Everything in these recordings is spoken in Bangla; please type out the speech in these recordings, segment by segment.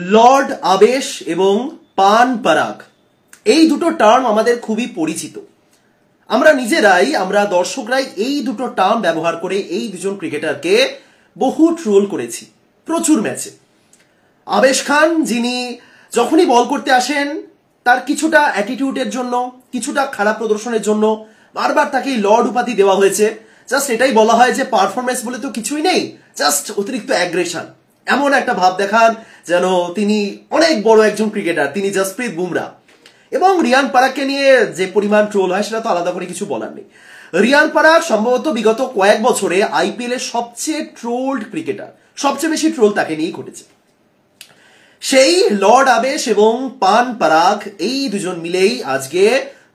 লর্ড আবেশ এবং পান পরাগ এই দুটো টার্ম আমাদের খুবই পরিচিত। আমরা নিজেরাই আমরা দর্শকরাই এই দুটো টার্ম ব্যবহার করে এই দুজন ক্রিকেটারকে বহু ট্রোল করেছি প্রচুর ম্যাচে। আবেশ খান যিনি যখনই বল করতে আসেন তার কিছুটা অ্যাটিটিউডের জন্য কিছুটা খারাপ প্রদর্শনের জন্য বারবার তাকে লর্ড উপাধি দেওয়া হয়েছে। জাস্ট এটাই বলা হয় যে পারফরমেন্স বলে তো কিছুই নেই, জাস্ট অতিরিক্ত অ্যাগ্রেশন, এমন একটা ভাব দেখান যেন তিনি অনেক বড় একজন ক্রিকেটার, তিনি জসপ্রীত বুমরা। এবং রিয়ান পরাগকে নিয়ে যে পরিমাণ ট্রোল হয় সেটা তো আলাদা করে কিছু বলার নেই। রিয়ান পরাগ সম্ভবত বিগত কয়েক বছরে আইপিএল এর সবচেয়ে ট্রোলড ক্রিকেটার, সবচেয়ে বেশি ট্রোল তাকে নিয়েই ঘটেছে। সেই লর্ড আবেশ এবং পান পরাগ এই দুজন মিলেই আজকে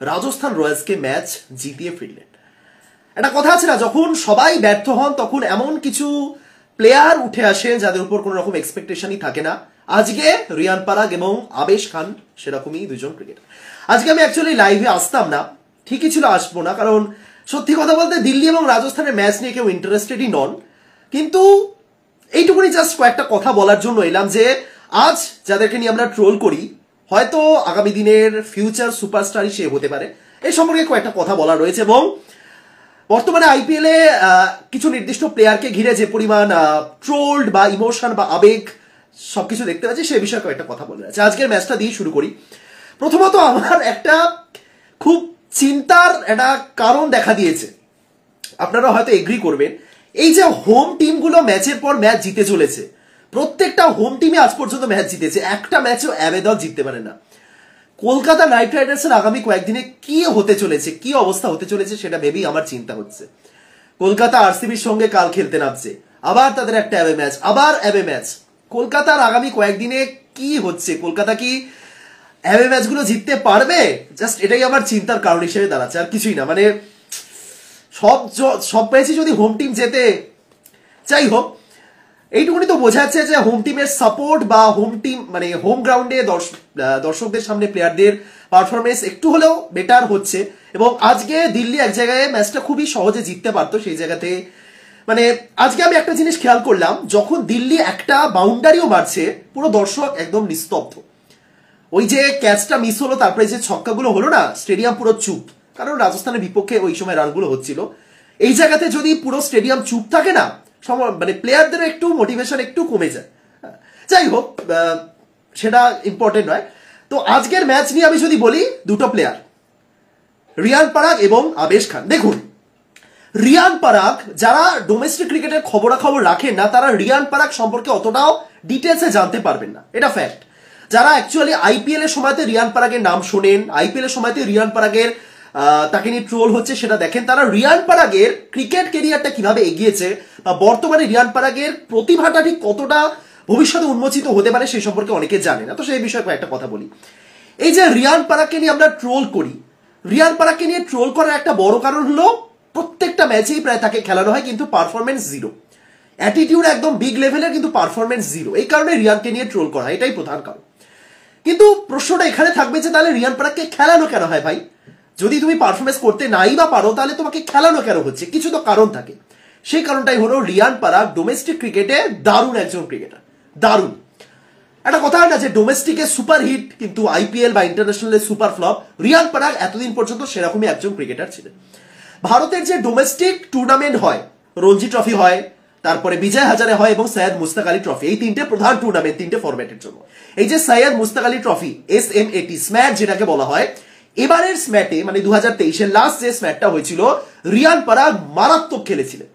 রাজস্থান রয়্যালসকে ম্যাচ জিতিয়ে ফিরলেন। একটা কথা আছে না, যখন সবাই ব্যর্থ হন তখন এমন কিছু প্লেয়ার উঠে আসেন যাদের উপর কোনো রকম এক্সপেকটেশনই থাকে না। আজকে রিয়ান পরাগ এবং আবেশ খান সেরকমই দুজন ক্রিকেটার। আজকে আমি অ্যাকচুয়ালি লাইভে আসতাম না, ঠিকই ছিল আসবো না, কারণ সত্যি কথা বলতে দিল্লি এবং রাজস্থানের ম্যাচ নিয়ে কেউ ইন্টারেস্টেডই নন। কিন্তু এইটুকুনি জাস্ট কয়েকটা কথা বলার জন্য এলাম যে আজ যাদেরকে নিয়ে আমরা ট্রোল করি হয়তো আগামী দিনের ফিউচার সুপারস্টারই সে হতে পারে, এই সম্পর্কে কয়েকটা কথা বলা রয়েছে। এবং বর্তমানে আইপিএল এ কিছু নির্দিষ্ট প্লেয়ারকে ঘিরে যে পরিমাণ ট্রোলড বা ইমোশন বা আবেগ সবকিছু দেখতে পাচ্ছি সে বিষয়ে কয়েকটা কথা বলে আছে। আজকের ম্যাচটা দিয়ে শুরু করি। প্রথমত আমার একটা খুব চিন্তার একটা কারণ দেখা দিয়েছে, আপনারা হয়তো এগ্রি করবেন। এই যে হোম টিমগুলো ম্যাচের পর ম্যাচ জিতে চলেছে, প্রত্যেকটা হোম টিমে আজ পর্যন্ত ম্যাচ জিতেছে, একটা ম্যাচও অ্যাওয়ে দল জিততে পারে না। কলকাতা নাইট রাইডার্সের আগামী কয়েকদিনে কি হতে চলেছে, কি অবস্থা হতে চলেছে সেটা ভেবেই আমার চিন্তা হচ্ছে। কলকাতা আরসিবির সঙ্গে কাল খেলতে নামছে, আবার তাদের একটা অ্যাওয়ে ম্যাচ, আবার অ্যাওয়ে ম্যাচ। কলকাতার আগামী কয়েকদিনে কি হচ্ছে, কলকাতা কি অ্যাওয়ে ম্যাচগুলো জিততে পারবে? জাস্ট এটাই আমার চিন্তার কারণ হিসেবে দাঁড়াচ্ছে, আর কিছুই না। মানে সব ম্যাচই যদি হোম টিম জেতে, যাই হোক, এইটুকুনি তো বোঝা যাচ্ছে যে হোম টিমের সাপোর্ট বা হোম টিম মানে হোম গ্রাউন্ডে দর্শকদের সামনে প্লেয়ারদের পারফরমেন্স একটু হলেও বেটার হচ্ছে। এবং আজকে দিল্লি এক জায়গায় ম্যাচটা খুবই সহজে জিততে পারতো, সেই জায়গাতে মানে আজকে আমি একটা জিনিস খেয়াল করলাম, যখন দিল্লি একটা বাউন্ডারিও মারছে পুরো দর্শক একদম নিস্তব্ধ। ওই যে ক্যাচটা মিস হলো তারপরে যে ছক্কাগুলো হলো না, স্টেডিয়াম পুরো চুপ, কারণ রাজস্থানের বিপক্ষে ওই সময় রানগুলো হচ্ছিল। এই জায়গাতে যদি পুরো স্টেডিয়াম চুপ থাকে না, মানে প্লেয়ারদের একটু মোটিভেশন একটু কমে যায়। যাই হোক, সেটা ইম্পর্টেন্ট নয়। তো আজকের ম্যাচ নিয়ে আমি যদি বলি, দুটো প্লেয়ার রিয়ান পরাগ এবং আবেশ খান। দেখুন, রিয়ান পরাগ, যারা ডোমেস্টিক ক্রিকেটের খবরাখবর রাখেন না তারা রিয়ান পরাগ সম্পর্কে অতটাও ডিটেলসে জানতে পারবেন না, এটা ফ্যাক্ট। যারা অ্যাকচুয়ালি আইপিএল এর সময়তে রিয়ান পরাগের নাম শোনেন, আইপিএল এর সময়তে রিয়ান পরাগের তাকে নিয়ে ট্রোল হচ্ছে সেটা দেখেন, তারা রিয়ান পরাগের ক্রিকেট কেরিয়ারটা কিভাবে এগিয়েছে বা বর্তমানে রিয়ান পরাগের প্রতিভাটা ঠিক কতটা ভবিষ্যতে উন্মোচিত হতে পারে সেই সম্পর্কে অনেকে জানে না। তো সেই বিষয়ে কয়েকটা কথা বলি। এই যে রিয়ান পরাগকে নিয়ে আমরা ট্রোল করি, রিয়ান পরাগকে নিয়ে ট্রোল করার একটা বড় কারণ হলো প্রত্যেকটা ম্যাচেই প্রায় তাকে খেলানো হয় কিন্তু পারফরমেন্স জিরো, অ্যাটিটিউড একদম বিগ লেভেলের কিন্তু পারফরমেন্স জিরো। এই কারণে রিয়ানকে নিয়ে ট্রোল করা হয়, এটাই প্রধান কারণ। কিন্তু প্রশ্নটা এখানে থাকবে যে তাহলে রিয়ান পরাগকে খেলানো কেন হয় ভাই? যদি তুমি পারফরমেন্স করতে নাই বা পারো তাহলে তোমাকে খেলানো কেন হচ্ছে? কিছু তো কারণ থাকে। সেই কারণটাই হলো রিয়ান পরাগ ডোমেস্টিক ক্রিকেটে দারুণ একজন ক্রিকেটার, দারুণ। একটা কথা হয় না যে ডোমেস্টিকে সুপার হিট কিন্তু আইপিএল বা ইন্টারন্যাশনালে সুপার ফ্লপ, রিয়ান পরাগ এতদিন পর্যন্ত সেরকমই একজন ক্রিকেটার ছিলেন। ভারতের যে ডোমেস্টিক টুর্নামেন্ট হয়, রঞ্জি ট্রফি হয়, তারপরে বিজয় হাজারে হয় এবং সৈয়দ মুস্তাক আলী ট্রফি, এই তিনটে প্রধান টুর্নামেন্ট তিনটে ফরম্যাটের জন্য। এই যে সৈয়দ মুস্তাক আলী ট্রফি SMAT স্ম্যাট যেটাকে বলা হয়, এবারের স্ম্যাটে মানে 2023-এর লাস্ট যে স্ম্যাটটা হয়েছিল রিয়ান পরাগ মারাত্মক খেলেছিলেন।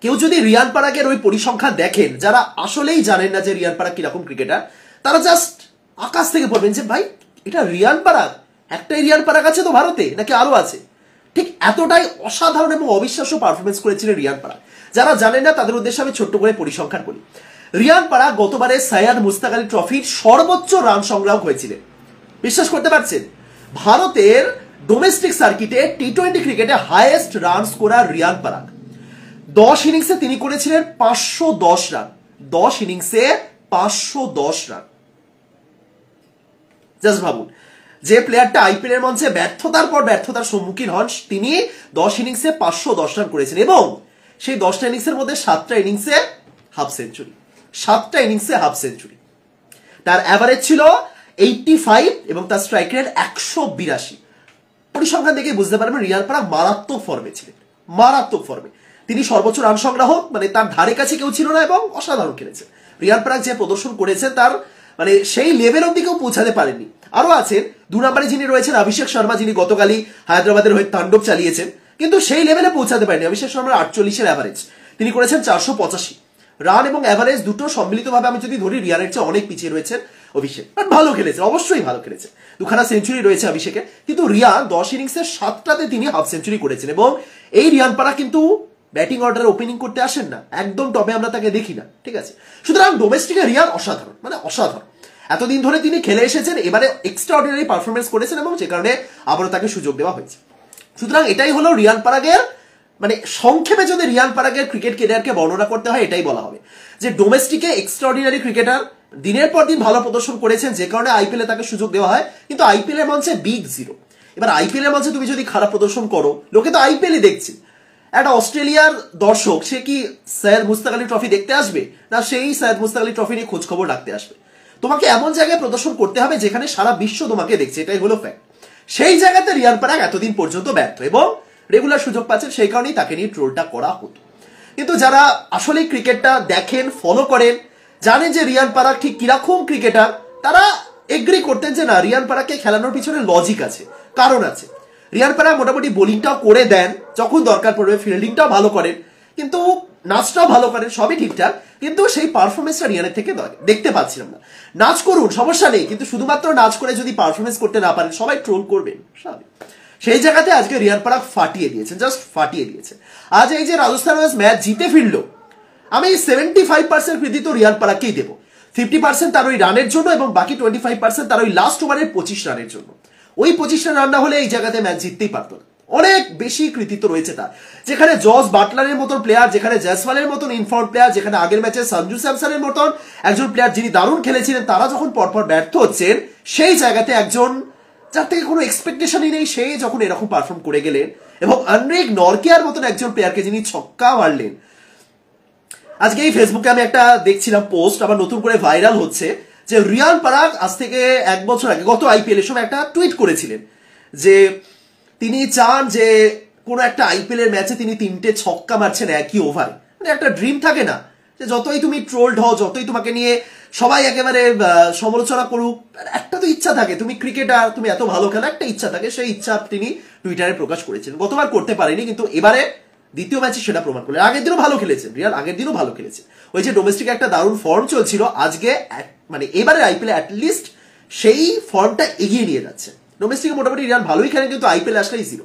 কেউ যদি রিয়ান পরাগের ওই পরিসংখ্যান দেখেন, যারা আসলেই জানেন না যে রিয়ান পরাগ কিরকম ক্রিকেটার, তারা জাস্ট আকাশ থেকে পড়বেন যে ভাই এটা রিয়ান পরাগ, একটাই রিয়ান পরাগ আছে তো ভারতে নাকি আরো আছে? ঠিক এতটাই অসাধারণ এবং অবিশ্বাস্য পারফরমেন্স করেছিলেন রিয়ান পরাগ। যারা জানেন না তাদের উদ্দেশ্যে আমি ছোট্ট করে পরিসংখ্যান বলি। রিয়ান পরাগ গতবারে সৈয়দ মুস্তাক আলী ট্রফির সর্বোচ্চ রান সংগ্রাহক হয়েছিলেন। বিশ্বাস করতে পারছেন? ভারতের ডোমেস্টিক সার্কিটে টি20 ক্রিকেটে হাইয়েস্ট রান স্কোরার রিয়ান পরাগ। 10 ইনিংসে তিনি করেছিলেন 510 রান, 10 ইনিংসে 510 রান। জাস্ট ভাবুন, যে প্লেয়ারটা আইপিএল এর মঞ্চে ব্যর্থতার পর ব্যর্থতার সম্মুখীন হন, তিনি 10 ইনিংসে 510 রান করেছেন এবং সেই 10টা ইনিংসের মধ্যে 7টা ইনিংসে হাফ সেঞ্চুরি, 7টা ইনিংসে হাফ সেঞ্চুরি। তার অ্যাভারেজ ছিল 85 এবং তার স্ট্রাইক রেট 182। পরিসংখ্যান দেখে বুঝতে পারবেন রিয়ান পরাগ মারাত্মক ফর্মে ছিলেন, মারাত্মক ফর্মে। তিনি সর্বোচ্চ রান সংগ্রাহক, মানে তার ধারে কাছে কেউ ছিল না এবং অসাধারণ খেলেছেন। রিয়ান পরাগ যে প্রদর্শন করেছেন তার মানে সেই লেভেল অব্দি কেউ পৌঁছাতে পারেননি। আরো আছেন 2 নম্বরে যিনি রয়েছেন অভিষেক শর্মা, যিনি গতকালই হায়দ্রাবাদের হয়ে তাণ্ডব চালিয়েছেন, কিন্তু সেই লেভেলে পৌঁছাতে পারেনি। অভিষেক শর্মার 48-এর অ্যাভারেজ, তিনি করেছেন 485 রান এবং অ্যাভারেজ দুটো সম্মিলিতভাবে আমি যদি ধরি রিয়ানের চেয়ে অনেক পিছিয়ে রয়েছেন অভিষেক। বাট ভালো খেলেছে, অবশ্যই ভালো খেলেছে, 2খানা সেঞ্চুরি রয়েছে অভিষেকে। কিন্তু রিয়ান 10 ইনিংসের 7টাতে তিনি হাফ সেঞ্চুরি করেছেন এবং এই রিয়ান পরাগ কিন্তু ব্যাটিং অর্ডারে ওপেনিং করতে আসেন না, একদম টপে আমরা তাকে দেখি না, ঠিক আছে। সুতরাং ডোমেস্টিকে রিয়ান অসাধারণ, মানে অসাধারণ। এতদিন ধরে তিনি খেলে এসেছেন, এবারে এক্সট্রা অর্ডিনারি পারফরমেন্স করেছেন এবং যে কারণে আবারও তাকে সুযোগ দেওয়া হয়েছে। সুতরাং এটাই হলো রিয়ান পরাগের, মানে সংক্ষেপে যদি রিয়ান পরাগের ক্রিকেট ক্যারিয়ারকে বর্ণনা করতে হয় এটাই বলা হবে যে ডোমেস্টিকে এক্সট্রা অর্ডিনারি ক্রিকেটার, দিনের পর দিন ভালো প্রদর্শন করেছেন যে কারণে আইপিএলে তাকে সুযোগ দেওয়া হয়, কিন্তু আইপিএল এর মঞ্চে বিগ জিরো। এবার আইপিএল এর মঞ্চে তুমি যদি খারাপ প্রদর্শন করো, লোকে তো আইপিএলই দেখছে। একটা অস্ট্রেলিয়ার দর্শক সে কি সৈয়দ মুশতাক আলী ট্রফি দেখতে আসবে, না সেই সৈয়দ মুশতাক আলী ট্রফি নিয়ে খোঁজ খবর রাখতে আসবে? তোমাকে এমন জায়গায় প্রদর্শন করতে হবে যেখানে সারা বিশ্ব তোমাকে দেখছে, এটাই হলো ফ্যাক্ট। সেই জায়গাতে রিয়ান পরাগ এতদিন পর্যন্ত ব্যর্থ এবং রেগুলার সুযোগ পাচ্ছেন, সেই কারণেই তাকে নিয়ে ট্রোলটা করা হতো। কিন্তু যারা আসলে ক্রিকেটটা দেখেন, ফলো করেন, জানেন যে রিয়ান পরাগ ঠিক কিরকম ক্রিকেটার, তারা এগ্রি করতেন যে না, রিয়ান পরাগকে খেলানোর পিছনে লজিক আছে, কারণ আছে। রিয়ান পরাগ মোটামুটি বোলিংটাও করে দেন যখন দরকার পড়বে, ফিল্ডিংটাও ভালো করেন, কিন্তু নাচটাও ভালো করেন, সবই ঠিকঠাক, কিন্তু সেই পারফরমেন্সটা রিয়ানের থেকে দেখতে পাচ্ছিলাম না। নাচ করুন, সমস্যা নেই, কিন্তু শুধুমাত্র নাচ করে যদি পারফরমেন্স করতে না পারেন সবাই ট্রোল করবেন, স্বাভাবিক। সেই জায়গাতে আজকে রিয়ান পরাগ ফাটিয়ে দিয়েছেন, জাস্ট ফাটিয়ে দিয়েছেন। আজ এই যে রাজস্থান রয়্যালস ম্যাচ জিতে ফিরল, আমি 75% কৃতিত্ব রিয়ান পরাগকেই দেবো। 50% তার ওই রানের জন্য এবং বাকি 25% তার ওই লাস্ট ওভারের 25 রানের জন্য। ওই 25 রান না হলে এই জায়গাতে ম্যাচ জিততেই পারত না। অনেক বেশি কৃতিত্ব রয়েছে তার, যেখানে জস বাটলারের মতন প্লেয়ার, যেখানে জয়সওয়ালের মতন ইনফর্ম প্লেয়ার, যেখানে আগের ম্যাচে সঞ্জু স্যামসনের মতন একজন প্লেয়ার যিনি দারুণ খেলেছিলেন, তারা যখন পরপর ব্যর্থ হচ্ছেন, সেই জায়গাতে একজন যার থেকে কোনো এক্সপেকটেশনই নেই সে যখন এরকম পারফর্ম করে গেলেন এবং আন্দ্রেক নরকিয়ার মতন একজন প্লেয়ারকে যিনি ছক্কা মারলেন। আজকে এই ফেসবুকে আমি একটা দেখছিলাম পোস্ট, আবার নতুন করে ভাইরাল হচ্ছে, যে রিয়ান পরাগ আজ থেকে 1 বছর আগে গত আইপিএল এর সময় একটা টুইট করেছিলেন যে তিনি চান যে কোনো একটা আইপিএল এর ম্যাচে তিনি 3টে ছক্কা মারছেন একই ওভারে। মানে একটা ড্রিম থাকে না, যে যতই তুমি ট্রোলড হও, যতই তোমাকে নিয়ে সবাই একেবারে সমালোচনা করুক, একটা তো ইচ্ছা থাকে, তুমি ক্রিকেটার, তুমি এত ভালো খেলা, একটা ইচ্ছা থাকে, সেই ইচ্ছা তিনি টুইটারে প্রকাশ করেছিলেন। গতবার করতে পারেনি, কিন্তু এবারে দ্বিতীয় ম্যাচে সেটা প্রমাণ করলেন। আগের দিনও ভালো খেলেছেন রিয়ান, আগের দিনও ভালো খেলেছেন। ওই যে ডোমেস্টিক একটা দারুণ ফর্ম চলছিল, আজকে মানে এবারে আইপিএল অ্যাটলিস্ট সেই ফর্মটা এগিয়ে নিয়ে যাচ্ছে। ডোমেস্টিকে মোটামুটি রিয়ান ভালোই খেলেন, কিন্তু আইপিএল আসলেই zero.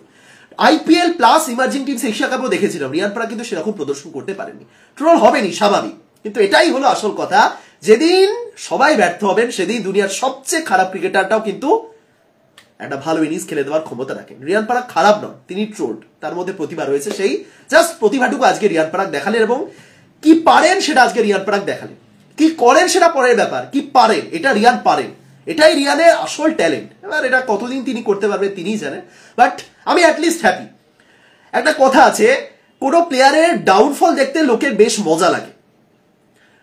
IPL plus emerging teams Asia কাপও দেখেছিলাম, রিয়ান পরাগ কিন্তু সেরকম প্রদর্শন করতে পারেননি। ট্রোল হবেনি, স্বাভাবিক, কিন্তু এটাই হলো আসল কথা, যেদিন সবাই ব্যর্থ হবেন সেদিন দুনিয়ার সবচেয়ে খারাপ ক্রিকেটারটাও কিন্তু একটা ভালো ইনিংস খেলে দেওয়ার ক্ষমতা রাখেন। রিয়ান পরাগ খারাপ নন, তিনি ট্রোলড, তার মধ্যে প্রতিভা রয়েছে, সেই জাস্ট প্রতিভাটুকু আজকে রিয়ান পরাগ দেখালেন এবং কি পারেন সেটা আজকে রিয়ান পরাগ দেখালেন। কি করেন সেটা পরের ব্যাপার, কি পারেন এটা রিয়ান পারেন, এটাই রিয়ানের আসল ট্যালেন্ট। এবার এটা কতদিন তিনি করতে পারবেন তিনিই জানেন, বাট আমি অ্যাটলিস্ট হ্যাপি। একটা কথা আছে, কোনো প্লেয়ারের ডাউনফল দেখতে লোকের বেশ মজা লাগে।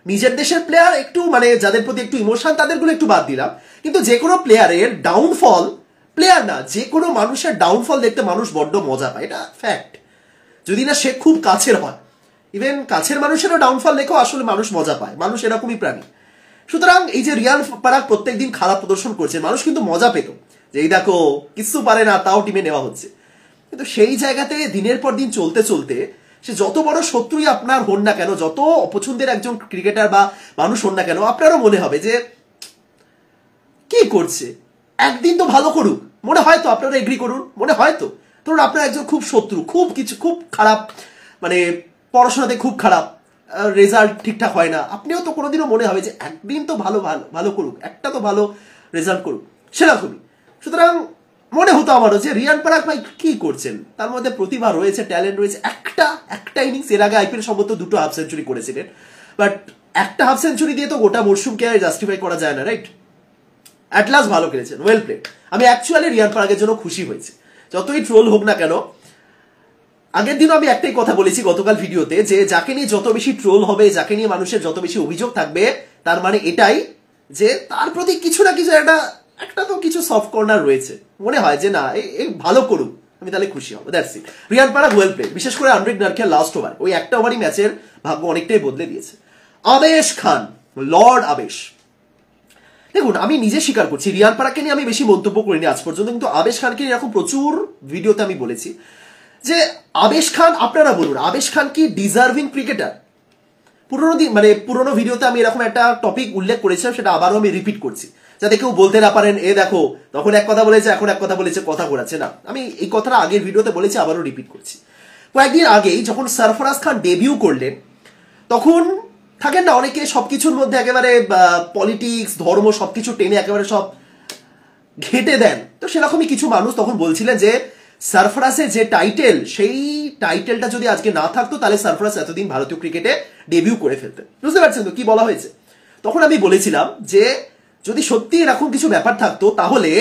নিজের দেশের প্লেয়ার একটু মানে যাদের প্রতি একটু ইমোশন, তাদেরগুলো একটু বাদ দিলাম, কিন্তু যে কোনো প্লেয়ারের ডাউনফল, প্লেয়ার না যে কোনো মানুষের ডাউনফল দেখতে মানুষ বড্ড মজা পায়, এটা ফ্যাক্ট। যদি না সে খুব কাছের হয়, ইভেন কাছের মানুষেরও ডাউনফল দেখেও আসলে মানুষ মজা পায়, মানুষ এরকমই প্রাণী। সুতরাং এই যে রিয়ান পরাগ প্রত্যেকদিন খারাপ প্রদর্শন করছে, মানুষ কিন্তু মজা পেত যে এই দেখো কিছু পারে না তাও টিমে নেওয়া হচ্ছে। কিন্তু সেই জায়গাতে দিনের পর দিন চলতে চলতে সে যত বড় শত্রুই আপনার হন না কেন, যত অপছন্দের একজন ক্রিকেটার বা মানুষ হন না কেন, আপনারও মনে হবে যে কি করছে, একদিন তো ভালো করুক। মনে হয় তো, আপনারা এগ্রি করুন, মনে হয় তো, ধরুন আপনার একজন খুব শত্রু, খুব কিছু খুব খারাপ, মানে পড়াশোনাতে খুব খারাপ, রেজাল্ট ঠিকঠাক হয় না, আপনিও তো কোনোদিনও মনে হবে যে একদিন তো ভালো ভালো ভালো করুক, একটা তো ভালো রেজাল্ট করুক, সেরকমই। সুতরাং মনে হতো আমারও যে রিয়ান পরাগ ভাই কি করছেন, তার মধ্যে প্রতিভা রয়েছে, ট্যালেন্ট রয়েছে। একটা ইনিংস এর আগে আইপিএল সম্ভবত 2টো হাফ সেঞ্চুরি করেছিলেন, বাট একটা হাফ সেঞ্চুরি দিয়ে তো গোটা মরশুমকে জাস্টিফাই করা যায় না, রাইট? অ্যাট লাস্ট ভালো খেলেছেন, ওয়েল প্লেড। আমি অ্যাকচুয়ালি রিয়ান পরাগের জন্য খুশি হয়েছি, যতই ট্রোল হোক না কেন। আগের দিনও আমি একটাই কথা বলেছি গতকাল ভিডিওতে, যে যাকে নিয়ে যত বেশি ট্রোল হবে, যাকে নিয়ে মানুষের যত বেশি অভিযোগ থাকবে, তার মানে এটাই যে তার প্রতি কিছু না কিছু একটা তো কিছু সফট কর্নার রয়েছে, মনে হয় যে না এই ভালো করুক, আমি তাহলে খুশি হবো। That's it. Riyan Parag well played, বিশেষ করে আনরিক নারকেল লাস্ট ওভার, ওই একটা ওভারই ম্যাচের ভাগ্য অনেকটাই বদলে দিয়েছে। আবেশ খান, লর্ড আবেশ, দেখুন আমি নিজে স্বীকার করছি রিয়ান পারাগকে নিয়ে আমি বেশি মন্তব্য করিনি আজ পর্যন্ত, কিন্তু আবেশ খানকে নিয়ে এরকম প্রচুর ভিডিওতে আমি বলেছি যে আবেশ খান, আপনারা বলুন আবেশ খান কি ডিজার্ভিং ক্রিকেটার? পুরোনো ভিডিওতে আমি এরকম একটা টপিক উল্লেখ করেছিলাম, সেটা আবারও আমি রিপিট করছি যাতে কেউ বলতে না পারেন এ দেখো তখন এক কথা বলেছে এখন এক কথা বলেছে, কথা ঘোরাচ্ছে না। আমি এই কথাটা আগের ভিডিওতে বলেছি, আবারও রিপিট করছি। কয়েকদিন আগেই যখন সরফরাজ খান ডেবিউ করলেন, তখন থাকেন না অনেকে সবকিছুর মধ্যে একেবারে পলিটিক্স ধর্ম সবকিছু টেনে একেবারে সব ঘেটে দেন, তো সেরকমই কিছু মানুষ তখন বলছিলেন যে সরফরাজের যে টাইটেল, সেই টাইটেলটা যদি আজকে না থাকতো তাহলে সরফরাজ এতদিন ভারতীয় ক্রিকেটে ডেবিউ করে ফেলতেন। বুঝতে পারছেন তো কি বলা হয়েছে? তখন আমি বলেছিলাম যে যদি সত্যি এরকম কিছু ব্যাপার থাকতো তাহলে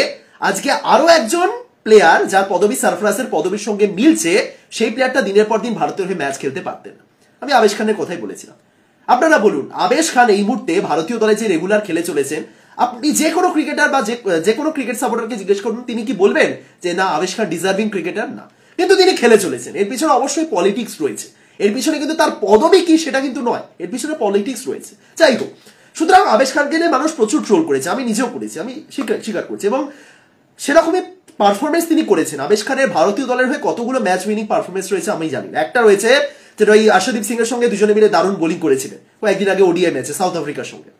আজকে আরো একজন প্লেয়ার যার পদবী সরফরাজের পদবীর সঙ্গে মিলছে, সেই প্লেয়ারটা দিনের পর দিন ভারতের হয়ে ম্যাচ খেলতে পারতেন না। আমি আবেশ খানের কথাই বলেছিলাম। আপনারা বলুন আবেশ খান এই মুহূর্তে ভারতীয় দলে যে রেগুলার খেলে চলেছেন, আপনি যে কোনো ক্রিকেটার বা যে কোনো ক্রিকেট সাপোর্টারকে জিজ্ঞেস করুন, তিনি কি বলবেন যে না আবেশ খান ডিজার্ভিং ক্রিকেটার? না, কিন্তু তিনি খেলে চলেছেন। এর পিছনে অবশ্যই পলিটিক্স রয়েছে, এর পিছনে কিন্তু তার পদবী কি সেটা কিন্তু নয়, এর পিছনে পলিটিক্স রয়েছে। যাই হোক, সুতরাং আবেশ খানকে নিয়ে মানুষ প্রচুর ট্রোল করেছে, আমি নিজেও করেছি, আমি স্বীকার করছি, এবং সেরকমই পারফরমেন্স তিনি করেছেন। আবেশ খানের ভারতীয় দলের হয়ে কতগুলো ম্যাচ উইনিং পারফরমেন্স রয়েছে আমি জানি না। একটা রয়েছে যেটা ওই আশাদীপ সিং এর সঙ্গে দুজনে মিলে দারুণ বোলিং করেছিলেন কয়েকদিন আগে ওডিআই ম্যাচে সাউথ আফ্রিকার সঙ্গে।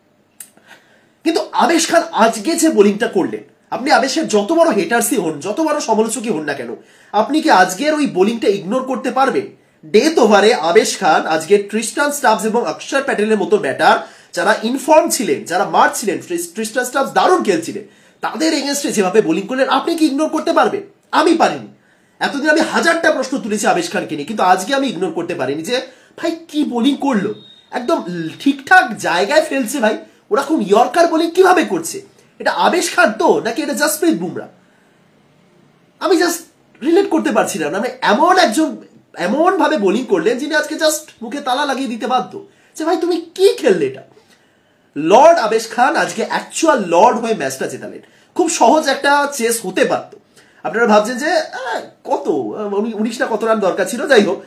কিন্তু আবেশ খান আজকে যে বোলিংটা করলেন, আপনি আবেশের যত বড় হেটার্সই হন, যত বড় সমালোচকই হন না কেন, আপনি কি আজকের ওই বোলিংটা ইগনোর করতে পারবেন? ডেথ ওভারে আবেশ খান আজকে ট্রিস্টান স্টাবস এবং অক্ষর প্যাটেলের মতো ব্যাটার যারা ইনফর্ম ছিলেন, যারা মার্চ ছিলেন, ট্রিস্টান স্টাবস দারুণ খেলছিলেন, তাদের এগেনস্টে যেভাবে বোলিং করলেন আপনি কি ইগনোর করতে পারবেন? আমি পারিনি। এতদিন আমি হাজারটা প্রশ্ন তুলেছি আবেশ খানকে নিয়ে, কিন্তু আজকে আমি ইগনোর করতে পারিনি যে ভাই কি বোলিং করলো, একদম ঠিকঠাক জায়গায় ফেলছে ভাই, ওরকম ইয়র্কার বোলিং কিভাবে করছে? এটা আবেশ খান তো নাকি এটা জসপ্রীত বুমরা? আমি জাস্ট রিলেট করতে পারছিলাম না। এমন ভাবে বোলিং করলেন যিনি আজকে জাস্ট মুখে তালা লাগিয়ে দিতে বাধ্য যে ভাই তুমি কি খেললে এটা। লর্ড আবেশ খান আজকে অ্যাকচুয়াল লর্ড হয়ে ম্যাচটা জেতালেন। খুব সহজ একটা চেস হতে পারত। আপনারা ভাবছেন যে কত 19 না কত রান দরকার ছিল, যাই হোক,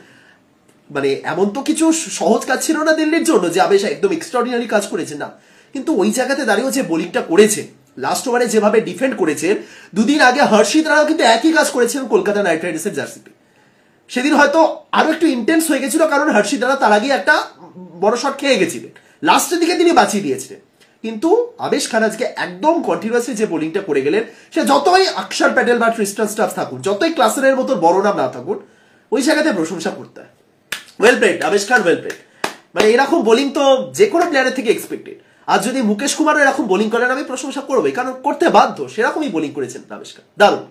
মানে এমন তো কিছু সহজ কাজ ছিল না দিল্লির জন্য যে আবেশ একদম এক্সট্রাঅর্ডিনারি কাজ করেছে, না। কিন্তু ওই জায়গাতে দাঁড়িয়েও যে বোলিংটা করেছে, লাস্ট ওভারে যেভাবে ডিফেন্ড করেছেন, দুদিন আগে হর্ষিত রানাও কিন্তু একই কাজ করেছিলেন কলকাতা নাইট রাইডার্সের জার্সিতে। সেদিন হয়তো আরো একটু ইন্টেন্স হয়ে গেছিল, কারণ হর্ষিত রানা তার আগে একটা বড় শট খেয়ে গেছিলেন, লাস্টের দিকে তিনি বাঁচিয়ে দিয়েছিলেন। কিন্তু আবেশ খান আজকে একদম কন্টিনিউয়াসলি যে বোলিংটা করে গেলেন, সে যতই অক্ষর প্যাটেল বা ট্রিস্টান স্টাফ থাকুন, যতই ক্লাসের মতো বড় নাম না থাকুন, ওই জায়গাতে প্রশংসা করতে হয়। ওয়েল প্লেড আবেশ খান, ওয়েল প্লেড। মানে এরকম বোলিং তো যে কোনো প্লেয়ারের থেকে এক্সপেক্টেড। আর যদি মুকেশ কুমারও এরকম বোলিং করেন আমি প্রশংসা করবোই, কারণ করতে বাধ্য, সেরকমই বোলিং করেছেন আবেশ খান, দারুণ।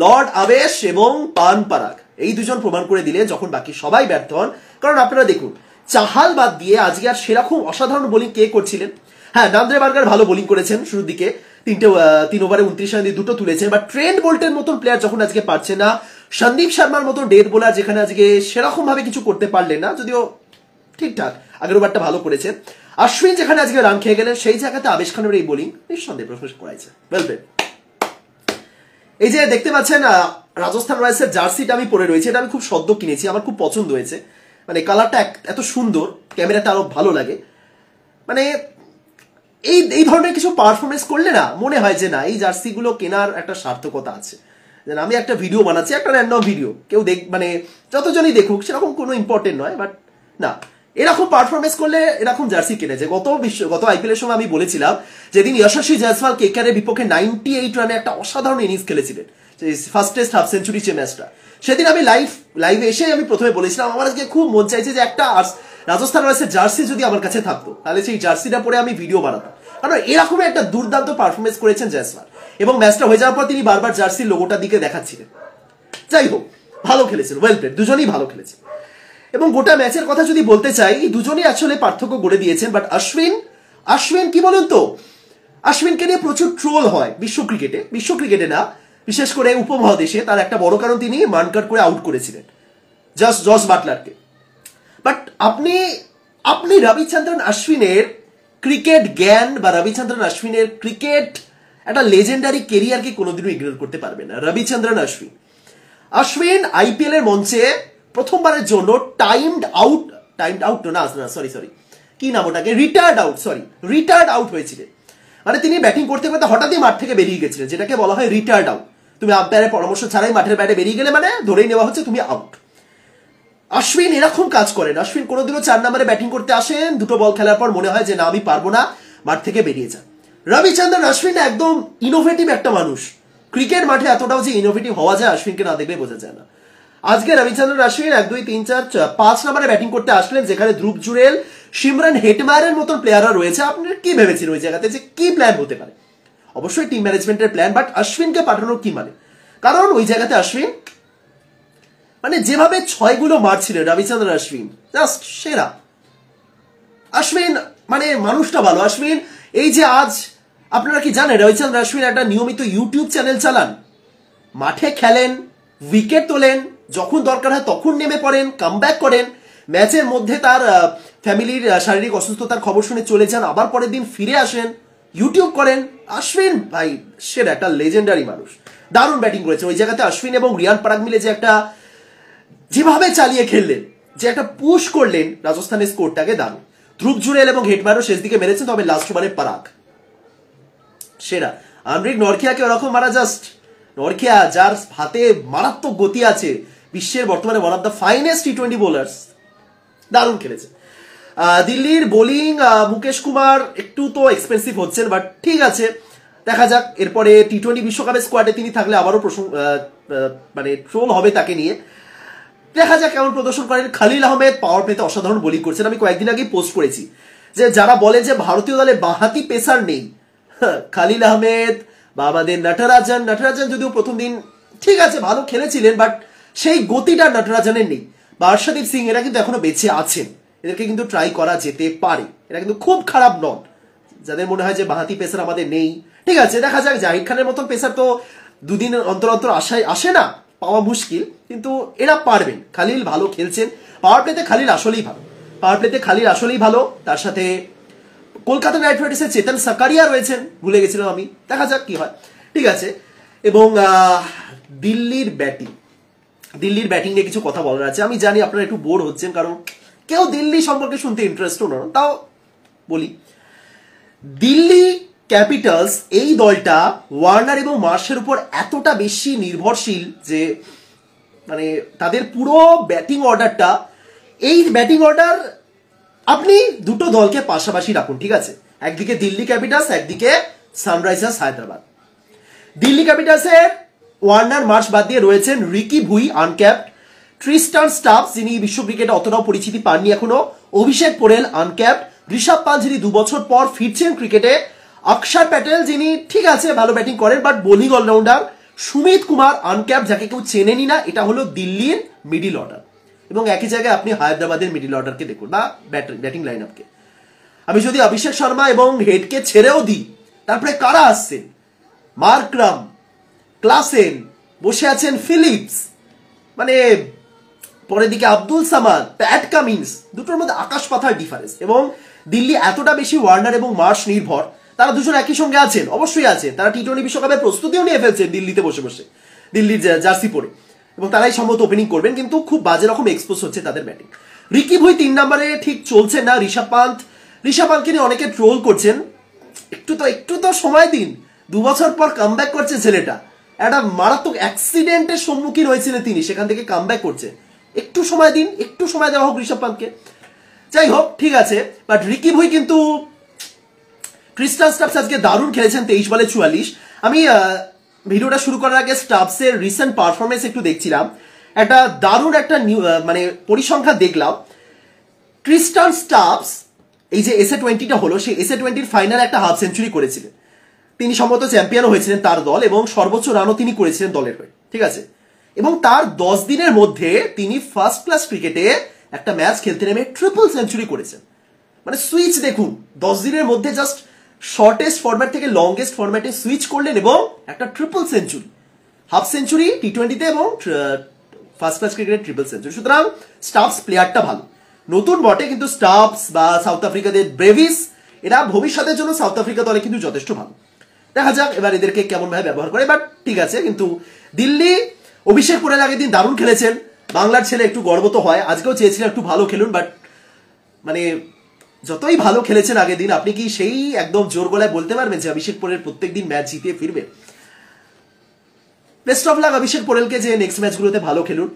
লর্ড আবেশ এবং পান পারাগ এই দুজন প্রমাণ করে দিলে যখন বাকি সবাই ব্যর্থ হন। কারণ আপনারা দেখুন চাহাল বাদ দিয়ে আজকে আর সেরকম অসাধারণ বোলিং কে করছিলেন? হ্যাঁ, নান্দ্রে বার্গার ভালো বোলিং করেছেন শুরুর দিকে, 3 ওভারে 29 রান দিয়ে 2টো তুলেছেন, বাট ট্রেন্ট বোল্টের মতন প্লেয়ার যখন আজকে পারছে না, সন্দীপ শর্মার মতো ডেথ বোলার যেখানে আজকে সেরকম ভাবে কিছু করতে পারলেন না, যদিও ঠিকঠাক আগের ওভারটা ভালো করেছেন, অশ্বিন যেখানে আজকে রান খেয়ে গেলেন, সেই জায়গাতে আবেশ খানের এই বোলিং নিঃসন্দেহে প্রশংসা করাইছে। Well played. এই যে দেখতে পাচ্ছেন রাজস্থান রয়্যালসের জার্সিটা আমি পরে রয়েছে, এটা আমি খুব সদ্য কিনেছি, আমার খুব পছন্দ হয়েছে, মানে কালারটা এত সুন্দর, ক্যামেরাটা আরো ভালো লাগে। মানে এই ধরনের কিছু পারফরমেন্স করলে না মনে হয় যে না এই জার্সিগুলো কেনার একটা সার্থকতা আছে। আমি একটা ভিডিও বানাচ্ছি, একটা র্যান্ডম ভিডিও, কেউ মানে যতজনই দেখুক সেরকম কোনো ইম্পর্টেন্ট নয়, বাট না এরকম পারফরমেন্স করলে এরকম জার্সি কিনেছে। গত আইপিএল এর সময় আমি বলেছিলাম যেদিন যশস্বী জয়সওয়াল কেকেআরের বিপক্ষে 98 রানে একটা অসাধারণ ইনিংস খেলেছিলেন, ফার্স্ট টেস্ট হাফ সেঞ্চুরি যে ম্যাচটা, সেদিন আমি লাইভে এসে আমি প্রথমে বলেছিলাম আমার আজকে খুব মন চাইছে যে একটা রাজস্থান রয়্যালসের জার্সি যদি আমার কাছে থাকতো তাহলে সেই জার্সিটা পরে আমি ভিডিও বানাতাম, কারণ এরকমই একটা দুর্দান্ত পারফরমেন্স করেছেন জয়সওয়াল, এবং ম্যাচটা হয়ে যাওয়ার পর তিনি বারবার জার্সির লোগোটার দিকে দেখাচ্ছিলেন। যাই হোক, ভালো খেলেছেন, ওয়েল প্লেড, দুজনেই ভালো খেলেছে। এবং গোটা ম্যাচের কথা যদি বলতে চাই, দুজনেই আসলে পার্থক্য গড়ে দিয়েছেন। বাট অশ্বিন কি বলুন তো, অশ্বিনকে নিয়ে প্রচুর ট্রোল হয় বিশ্ব ক্রিকেটে না, বিশেষ করে উপমহাদেশে। তার একটা বড় কারণ তিনি মানকাট করে আউট করেছিলেন জস বাটলারকে। বাট আপনি রবিচন্দ্রন অশ্বিনের ক্রিকেট জ্ঞান বা রবিচন্দ্রন অশ্বিনের ক্রিকেট একটা লেজেন্ডারি কেরিয়ারকে কোনোদিনও ইগনোর করতে পারবে না। রবিচন্দ্রন অশ্বিন আইপিএল এর মঞ্চে প্রথমবারের জন্য টাইমড আউট না সরি কি নাম ওটাকে রিটায়ার্ড আউট হয়েছিলেন। মানে তিনি ব্যাটিং করতে করতে হঠাৎই মাঠ থেকে বেরিয়ে গেছিলেন, যেটাকে বলা হয় রিটায়ার্ড আউট। তুমি আম্পায়ারের পরামর্শ ছাড়াই মাঠের বাইরে বেরিয়ে গেলে মানে ধরেই নেওয়া হচ্ছে তুমি আউট। অশ্বিন এরকম কাজ করেন। অশ্বিন কোনোদিনও 4 নম্বরে ব্যাটিং করতে আসেন, 2টো বল খেলার পর মনে হয় যে না আমি পারবো না, মাঠ থেকে বেরিয়ে যান। রবিচন্দ্রন অশ্বিন একদম ইনোভেটিভ একটা মানুষ। ক্রিকেট মাঠে এতটাও যে ইনোভেটিভ হওয়া যায় অশ্বিনকে না দেখলে বোঝা যায় না। আজকে রবিচন্দ্রন অশ্বিন 1 2 3 4 5 নম্বরে ব্যাটিং করতে আসলেন, যেখানে ধ্রুব জুরেল, সিমরন হেটমায়ারের মতন প্লেয়াররা রয়েছে। আপনারা কি ভেবেছেন ওই জায়গাতে যে কি প্ল্যান হতে পারে? অবশ্যই টিম ম্যানেজমেন্টের প্ল্যান, বাট অশ্বিনকে পাঠানোর কি মানে? কারণ ওই জায়গাতে অশ্বিন মানে যেভাবে 6 গুলো মারছিলেন রবিচন্দ্রন অশ্বিন, জাস্ট সেরা। অশ্বিন মানে মানুষটা ভালো। অশ্বিন এই যে আজ আপনারা কি জানেন রবিচন্দ্রন অশ্বিন একটা নিয়মিত ইউটিউব চ্যানেল চালান, মাঠে খেলেন, উইকেট তোলেন, যখন দরকার হয় তখন নেমে পড়েন, কামব্যাক করেন, ম্যাচের মধ্যে তার ফ্যামিলির শারীরিক অসুস্থতার খবর শুনে চলে যান, আবার পরের দিন ফিরে আসেন, ইউটিউব করেন। অশ্বিন ভাই সেটা একটা লেজেন্ডারি মানুষ, দারুণ ব্যাটিং করেছে। ওই জায়গাতে অশ্বিন এবং রিয়ান পরাগ মিলে যে একটা যেভাবে চালিয়ে খেললেন, যে একটা পুশ করলেন রাজস্থানের স্কোরটাকে, দারুণ। ধ্রুব জুরেল এবং হেটমায়ারও শেষ দিকে মেরেছেন, তবে লাস্ট ওভারে পরাগ সেরা। আনরিক নরখিয়াকে ওরকম মারা, জাস্ট নরখিয়া যার হাতে মারাত্মক গতি আছে, বিশ্বের বর্তমানে one of the finest T20 bowlers, দারুণ খেলেছে। দিল্লির বোলিং মুকেশ কুমার একটু তো এক্সপেন্সিভ হচ্ছেন, বাট ঠিক আছে, দেখা যাক। এরপরে টি20 বিশ্বকাপের স্কোয়াডে তিনি থাকলে আবারও মানে ট্রোল হবে তাকে নিয়ে, দেখা যাক কেমন প্রদর্শন করেন। খালিল আহমেদ পাওয়ার প্লেতে অসাধারণ বোলিং করছেন। আমি কয়েকদিন আগে পোস্ট করেছি যে যারা বলে যে ভারতীয় দলে বাঁহাতি পেসার নেই, খালিল আহমেদ বা আমাদের নটরাজন যদিও প্রথম দিন ঠিক আছে ভালো খেলেছিলেন, বাট সেই গতিটা নটরাজনের নেই। বা হর্ষদীপ সিং এরা কিন্তু এখনো বেঁচে আছেন, এদেরকে কিন্তু ট্রাই করা যেতে পারে, এরা কিন্তু খুব খারাপ নন। যাদের মনে হয় যে বাঁহাতি পেসার আমাদের নেই, ঠিক আছে দেখা যাক। জাহিদ খানের মতন পেসার তো দুদিন অন্তর অন্তর আসে না, পাওয়া মুশকিল, কিন্তু এরা পারবেন। খালিল ভালো খেলছেন, পাওয়ার প্লেতে খালিল আসলেই ভালো। তার সাথে কলকাতা নাইট রাইডার্সের চেতন সাকারিয়া রয়েছেন, ভুলে গেছিলাম আমি, দেখা যাক কি হয়, ঠিক আছে। এবং দিল্লির ব্যাটিং নিয়ে কিছু কথা বলার আছে। আমি জানি আপনারা একটু বোর হচ্ছেন, কারণ কেউ দিল্লি সম্পর্কে শুনতে ইন্টারেস্টও নয়, তাও বলি। দিল্লি ক্যাপিটালস এই দলটা ওয়ার্নার এবং মার্শের উপর এতটা বেশি নির্ভরশীল যে মানে তাদের পুরো ব্যাটিং অর্ডারটা, এই ব্যাটিং অর্ডার আপনি দুটো দলকে পাশাপাশি রাখুন, ঠিক আছে। একদিকে দিল্লি ক্যাপিটালস, একদিকে সানরাইজার্স হায়দ্রাবাদ। দিল্লি ক্যাপিটালসের ওয়ার্নার মার্শ বাদ দিয়ে রয়েছেন রিকি ভুই আনক্যাপড, ট্রিস্টান স্টাফস যিনি বিশ্ব ক্রিকেটে অতটাও পরিচিতি পাননি এখনো, অভিষেক পোরেল আনক্যাপড, ঋষভ পান্ত যিনি 2 বছর পর ফিরছেন ক্রিকেটে, অক্ষর প্যাটেল যিনি ঠিক আছে ভালো ব্যাটিং করেন but bowling allrounder, Sumit Kumar uncapped যাকে কেউ চেনেনি না। এটা হলো দিল্লির মিডিল অর্ডার। এবং একই জায়গায় আপনি হায়দ্রাবাদের মিডিল অর্ডারকে দেখুন বা ব্যাটিং লাইন আপকে। আমি যদি অভিষেক শর্মা এবং হেডকে ছেড়েও দিই, তারপরে কারা আসছেন? মার্করাম, ক্লাসেন, বসে আছেন ফিলিপস, মানে পরের দিকে আব্দুল সামাদ, প্যাট কামিন্স, দুটোর মধ্যে আকাশ পাতাল ডিফারেন্স। এবং দিল্লি এতটা বেশি ওয়ার্নার এবং মার্শ নির্ভর, তারা দুজন একই সঙ্গে আছেন, অবশ্যই আছেন, তারা টি20 বিশ্বকাপের প্রস্তুতিও নিয়ে ফেলছেন দিল্লিতে বসে বসে, দিল্লির জার্সি পরে, এবং তারাই সম্ভবত ওপেনিং করবেন, কিন্তু খুব বাজে রকম এক্সপোজ হচ্ছে তাদের ব্যাটিং। রিকি ভুই 3 নম্বরে ঠিক চলছে না। ঋষভ পান্তকে নিয়ে অনেকে ট্রোল করছেন, একটু তো সময় দিন, 2 বছর পর কামব্যাক করছে ছেলেটা, একটা মারাত্মক অ্যাক্সিডেন্টের সম্মুখীন হয়েছিলেন তিনি, সেখান থেকে কামব্যাক করছে, একটু সময় দিন, একটু সময় দেওয়া হোক ঋষভ পান্তকে। যাই হোক ঠিক আছে, বাট রিকি ভুই কিন্তু ট্রিস্টান স্টাফস আজকে দারুণ খেলেছেন, 23 বলে 44। আমি ভিডিওটা শুরু করার আগে স্টাফসের রিসেন্ট পারফরমেন্স একটু দেখছিলাম, একটা দারুণ একটা মানে পরিসংখ্যান দেখলাম। ট্রিস্টান স্টাফস এই যে SA20টা হলো, সেই SA20 ফাইনালে একটা হাফ সেঞ্চুরি করেছিলেন, তিনি সম্ভবত চ্যাম্পিয়নও হয়েছিলেন তার দল, এবং সর্বোচ্চ রানও তিনি করেছিলেন দলের হয়ে, ঠিক আছে। এবং তার 10 দিনের মধ্যে তিনি ফার্স্ট ক্লাস ক্রিকেটে একটা ম্যাচ খেলতে নেমে ট্রিপল সেঞ্চুরি করেছেন। মানে সুইচ দেখুন, 10 দিনের মধ্যে জাস্ট শর্টেস্ট ফরম্যাট থেকে লংগেস্ট ফরম্যাটে সুইচ করলেন এবং একটা ট্রিপল সেঞ্চুরি, হাফ সেঞ্চুরি টি20তে এবং ফার্স্ট ক্লাস ক্রিকেটের ট্রিপল সেঞ্চুরি। সুতরাং স্টাফস প্লেয়ারটা ভালো, নতুন বটে, কিন্তু স্টাফস বা সাউথ আফ্রিকাদের ব্রেভিস এরা ভবিষ্যতের জন্য সাউথ আফ্রিকা দলে কিন্তু যথেষ্ট ভালো। দেখা যাক এবার এদেরকে কেমন ভাবে ব্যবহার করে। বাট ঠিক আছে, কিন্তু দিল্লি অভিষেক পোরেল আগের দিন দারুণ খেলেছেন, বাংলার ছেলে একটু গর্ব তো হয়, আজকেও চেয়েছিলেন একটু ভালো খেলুন, বাট মানে যতই ভালো খেলেছেন আগের দিন, আপনি কি সেই একদম জোর গলায় বলতে পারবেন যে অভিষেক পোরেল প্রত্যেক দিন ম্যাচ জিতিয়ে ফিরবে? বেস্ট অফ লাক অভিষেক পোরেলকে যে নেক্সট ম্যাচগুলোতে ভালো খেলুন।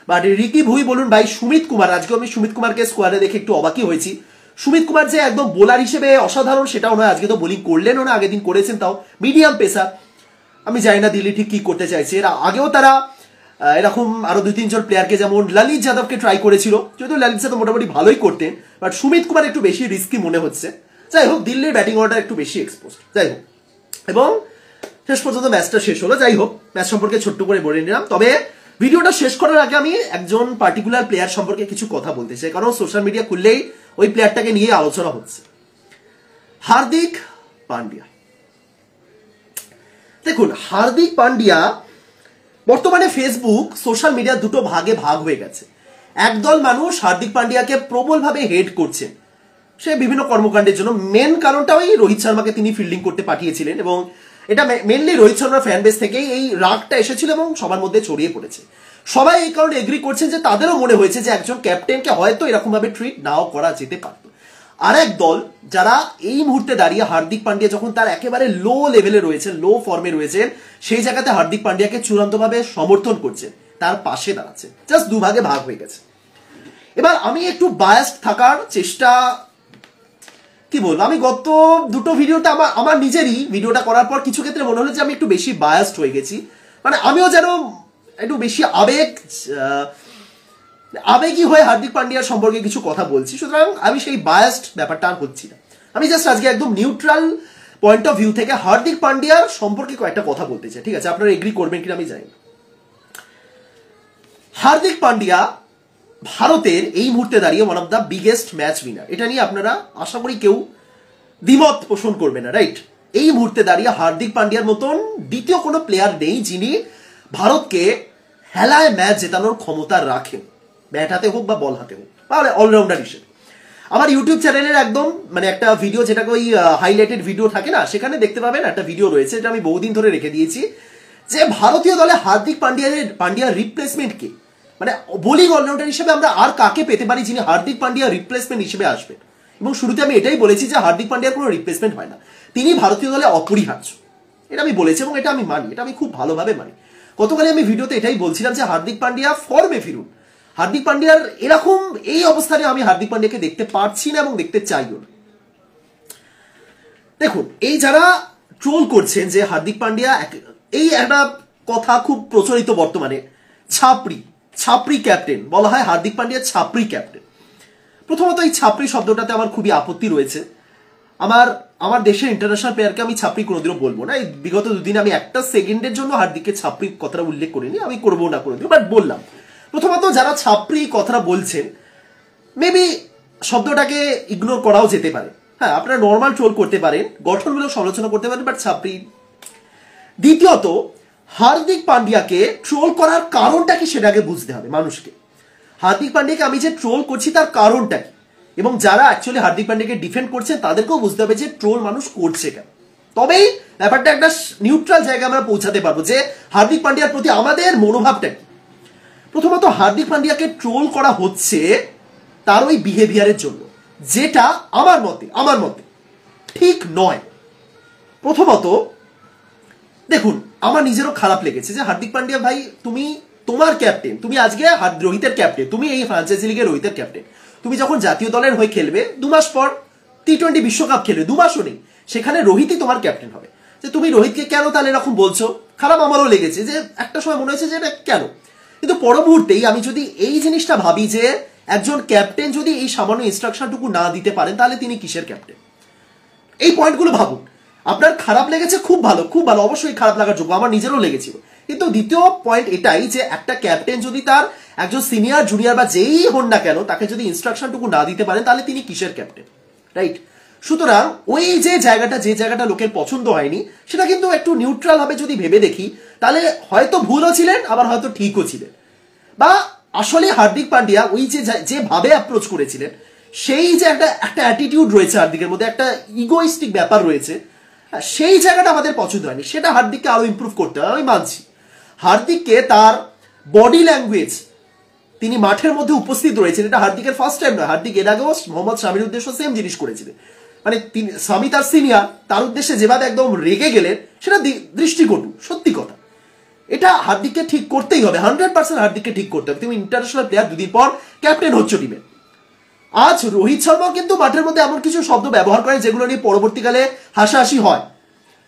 বাট রিকি ভুই বলুন ভাই, সুমিত কুমার, আজকে আমি সুমিত কুমারকে স্কোয়াডে দেখে একটু অবাকই হয়েছি। সুমিত কুমার যে একদম বোলার হিসেবে অসাধারণ সেটাও নয়, আজকে তো বোলিং করলেনও না, আগের দিন করেছেন তাও মিডিয়াম পেসার। আমি জানি না দিল্লি ঠিক কি করতে চাইছে। এরা আগেও তারা এরকম আরো 2-3 জন প্লেয়ারকে, যেমন ললিত যাদবকে ট্রাই করেছিল, যদিও ললিত যাদব মোটামুটি ভালোই করতেন, বাট সুমিত কুমার একটু বেশি রিস্কি মনে হচ্ছে। যাই হোক, দিল্লির ব্যাটিং অর্ডার একটু বেশি এক্সপোজ। যাই হোক, এবং শেষ পর্যন্ত ম্যাচটা শেষ হলো। যাই হোক, ম্যাচ সম্পর্কে ছোট্ট করে বলে নিলাম। তবে ভিডিওটা শেষ করার আগে আমি একজন পার্টিকুলার প্লেয়ার সম্পর্কে কিছু কথা বলতে চাই, কারণ সোশ্যাল মিডিয়া খুললেই ওই প্লেয়ারটাকে নিয়ে আলোচনা হচ্ছে, হার্দিক পান্ডিয়া। দেখুন, হার্দিক পান্ডিয়া বর্তমানে ফেসবুক সোশ্যাল মিডিয়া দুটো ভাগে ভাগ হয়ে গেছে। একদল মানুষ হার্দিক পান্ডিয়াকে প্রবলভাবে হেট করছেন, সে বিভিন্ন কর্মকাণ্ডের জন্য। মেন কারণটা ওই রোহিত শর্মাকে তিনি ফিল্ডিং করতে পাঠিয়েছিলেন, এবং এটা মেনলি রোহিত শর্মার ফ্যান বেস থেকেই এই রাগটা এসেছিল এবং সবার মধ্যে ছড়িয়ে পড়েছে। সবাই এই কারণে এগ্রি করছেন যে তাদেরও মনে হয়েছে যে একজন ক্যাপ্টেনকে হয়তো এরকম ভাবে ট্রিট নাও করা যেতে পারত। আর এক দল যারা এই মুহূর্তে দাঁড়িয়ে হার্দিক পান্ডিয়া যখন তার একেবারে লো লেভেলে রয়েছেন, লো ফর্মে রয়েছেন, সেই জায়গাতে হার্দিক পান্ডিয়াকে চূড়ান্তভাবে সমর্থন করছেন, তার পাশে দাঁড়াচ্ছে। জাস্ট দুভাগে ভাগ হয়ে গেছে। এবার আমি একটু বায়াসড থাকার চেষ্টা, কি বলবো, আমি গত দুটো ভিডিওতে আমার নিজেরই ভিডিওটা করার পর কিছু ক্ষেত্রে মনে হলো যে আমি একটু বেশি বায়াসড হয়ে গেছি। মানে আমিও যেন একটু বেশি আবেগী হয়ে হার্দিক পান্ডিয়ার সম্পর্কে কিছু কথা বলছি। সুতরাং আমি সেই বায়াসড ব্যাপারটা আর হচ্ছি না। আমি জাস্ট আজকে একদম নিউট্রাল পয়েন্ট অফ ভিউ থেকে হার্দিক পান্ডিয়ার সম্পর্কে কয়েকটা কথা বলতে চাই। ঠিক আছে, আপনারা এগ্রি করবেন কিনা আমি জানি না। হার্দিক পান্ডিয়া ভারতের এই মুহূর্তে দাঁড়িয়ে one of the biggest match winner, এটা নিয়ে আপনারা আশা করি কেউ দ্বিমত পোষণ করবে না, রাইট? এই মুহূর্তে দাঁড়িয়ে হার্দিক পান্ডিয়ার মতন দ্বিতীয় কোনো প্লেয়ার নেই যিনি ভারতকে হেলায় ম্যাচ জেতানোর ক্ষমতা রাখেন, ব্যাট হাতে হোক বা বল হাতে হোক, তাহলে অলরাউন্ডার হিসেবে। আমার ইউটিউব চ্যানেলের একদম মানে একটা ভিডিও, যেটাকে ওই হাইলাইটেড ভিডিও থাকে না, সেখানে দেখতে পাবেন একটা ভিডিও রয়েছে, যেটা আমি বহুদিন ধরে রেখে দিয়েছি, যে ভারতীয় দলে হার্দিক পান্ডিয়ার রিপ্লেসমেন্ট কে, মানে বোলিং অলরাউন্ডার হিসেবে আমরা আর কাকে পেতে পারি যিনি হার্দিক পান্ডিয়া রিপ্লেসমেন্ট হিসেবে আসবেন। এবং শুরুতে আমি এটাই বলেছি যে হার্দিক পান্ডিয়ার কোনো রিপ্লেসমেন্ট হয় না, তিনি ভারতীয় দলে অপরিহার্য, এটা আমি বলেছি এবং এটা আমি মানি, এটা আমি খুব ভালোভাবে মানি। গতকালে আমি ভিডিওতে এটাই বলছিলাম যে হার্দিক পান্ডিয়া ফর্মে ফিরুন। হার্দিক পান্ডিয়ার এরকম এই অবস্থানে আমি হার্দিক পান্ডিয়াকে দেখতে পারছি না এবং দেখতে চাইও না। দেখুন, এই যারা ট্রোল করছেন যে হার্দিক পান্ডিয়া, এই একটা কথা খুব প্রচলিত বর্তমানে, ছাপরি ক্যাপ্টেন বলা হয়, হার্দিক পান্ডিয়া ছাপরি ক্যাপ্টেন। প্রথমত এই ছাপরি শব্দটাতে আমার খুবই আপত্তি রয়েছে। আমার দেশের ইন্টারন্যাশনাল প্লেয়ারকে আমি ছাপরি কোনোদিনও বলবো না। এই বিগত দুদিন আমি একটা সেকেন্ডের জন্য হার্দিককে ছাপরি কথাটা উল্লেখ করিনি, আমি করবো না কোনোদিন, বাট বললাম। প্রথমত যারা ছাপরি কথাটা বলছেন, মেবি শব্দটাকে ইগনোর করাও যেতে পারে। হ্যাঁ, আপনারা নর্মাল ট্রোল করতে পারেন, গঠনমূলক সমালোচনা করতে পারেন, বাট ছাপরি। দ্বিতীয়ত, হার্দিক পান্ডিয়াকে ট্রোল করার কারণটা কি সেটা আগে বুঝতে হবে মানুষকে। হার্দিক পান্ডিয়াকে আমি যে ট্রোল করছি তার কারণটা কি, এবং যারা অ্যাকচুয়ালি হার্দিক পান্ডিয়াকে ডিফেন্ড করছেন তাদেরকেও বুঝতে হবে যে ট্রোল মানুষ করছে কেন। তবেই ব্যাপারটা একটা নিউট্রাল জায়গায় আমরা পৌঁছাতে পারবো যে হার্দিক পান্ডিয়ার প্রতি আমাদের মনোভাবটা কি। প্রথমত, হার্দিক পান্ডিয়াকে ট্রোল করা হচ্ছে তার ওই বিহেভিয়ারের জন্য, যেটা আমার মতে ঠিক নয়। প্রথমত দেখুন, আমার নিজেরও খারাপ লেগেছে যে হার্দিক পান্ডিয়া ভাই, তুমি তোমার ক্যাপ্টেন, তুমি আজকে রোহিতের ক্যাপ্টেন, তুমি এই ফ্রাঞ্চাইজি লিগের রোহিতের ক্যাপ্টেন, তুমি যখন জাতীয় দলের হয়ে খেলবে 2 মাস পর টি-20 বিশ্বকাপ খেলবে, 2 মাসও নেই, সেখানে রোহিতই তোমার ক্যাপ্টেন হবে, যে তুমি রোহিতকে কেন তাহলে এরকম বলছো? খারাপ আমারও লেগেছে, যে একটা সময় মনে হয়েছে যে এটা কেন। কিন্তু পর মুহূর্তেই আমি যদি এই জিনিসটা ভাবি যে একজন ক্যাপ্টেন যদি এই সামান্য ইনস্ট্রাকশনটুকু না দিতে পারেন তাহলে তিনি কিসের ক্যাপ্টেন? এই পয়েন্টগুলো ভাবুন। আপনার খারাপ লেগেছে, খুব ভালো, অবশ্যই খারাপ লাগার যোগ্য, আমার নিজেরও লেগেছিল। কিন্তু দ্বিতীয় পয়েন্ট এটাই যে একটা ক্যাপ্টেন যদি তার একজন সিনিয়র জুনিয়র বা যেই হন না কেন তাকে যদি ইনস্ট্রাকশনটুকু না দিতে পারেন তাহলে তিনি কিসের ক্যাপ্টেন, রাইট? সুতরাং ওই যে জায়গাটা লোকের পছন্দ হয়নি, সেটা কিন্তু একটু নিউট্রাল ভাবে যদি ভেবে দেখি তাহলে হয়তো ভুলও ছিলেন, আবার হয়তো ঠিকও ছিলেন। বা আসলে হার্দিক পান্ডিয়া ওই যেভাবে অ্যাপ্রোচ করেছিলেন সেই যে একটা একটা অ্যাটিটিউড রয়েছে হার্দিকের মধ্যে, একটা ইগোইস্টিক ব্যাপার রয়েছে, সেই জায়গাটা আমাদের পছন্দ হয়নি। সেটা হার্দিককে আরো ইমপ্রুভ করতে হবে, আমি মানছি। হার্দিককে তার বডি ল্যাঙ্গুয়েজ, তিনি মাঠের মধ্যে উপস্থিত রয়েছেন, এটা হার্দিকের ফার্স্ট টাইম নয়। হার্দিক এর আগেও মোহাম্মদ শামির উদ্দেশ্য সেম জিনিস করেছিলেন। মানে স্বামী তার সিনিয়র, তার উদ্দেশ্যে যেভাবে একদম রেগে গেলেন সেটা দৃষ্টিকটু, সত্যি কথা। এটা হার্দিককে ঠিক করতেই হবে, 100% হার্দিককে ঠিক করতে হবে। তুমি ইন্টারন্যাশনাল প্লেয়ার, দুদিন পর ক্যাপ্টেন হচ্ছ টিমে। আজ রোহিত শর্মাও কিন্তু মাঠের মধ্যে এমন কিছু শব্দ ব্যবহার করে যেগুলো নিয়ে পরবর্তীকালে হাসাহাসি হয়।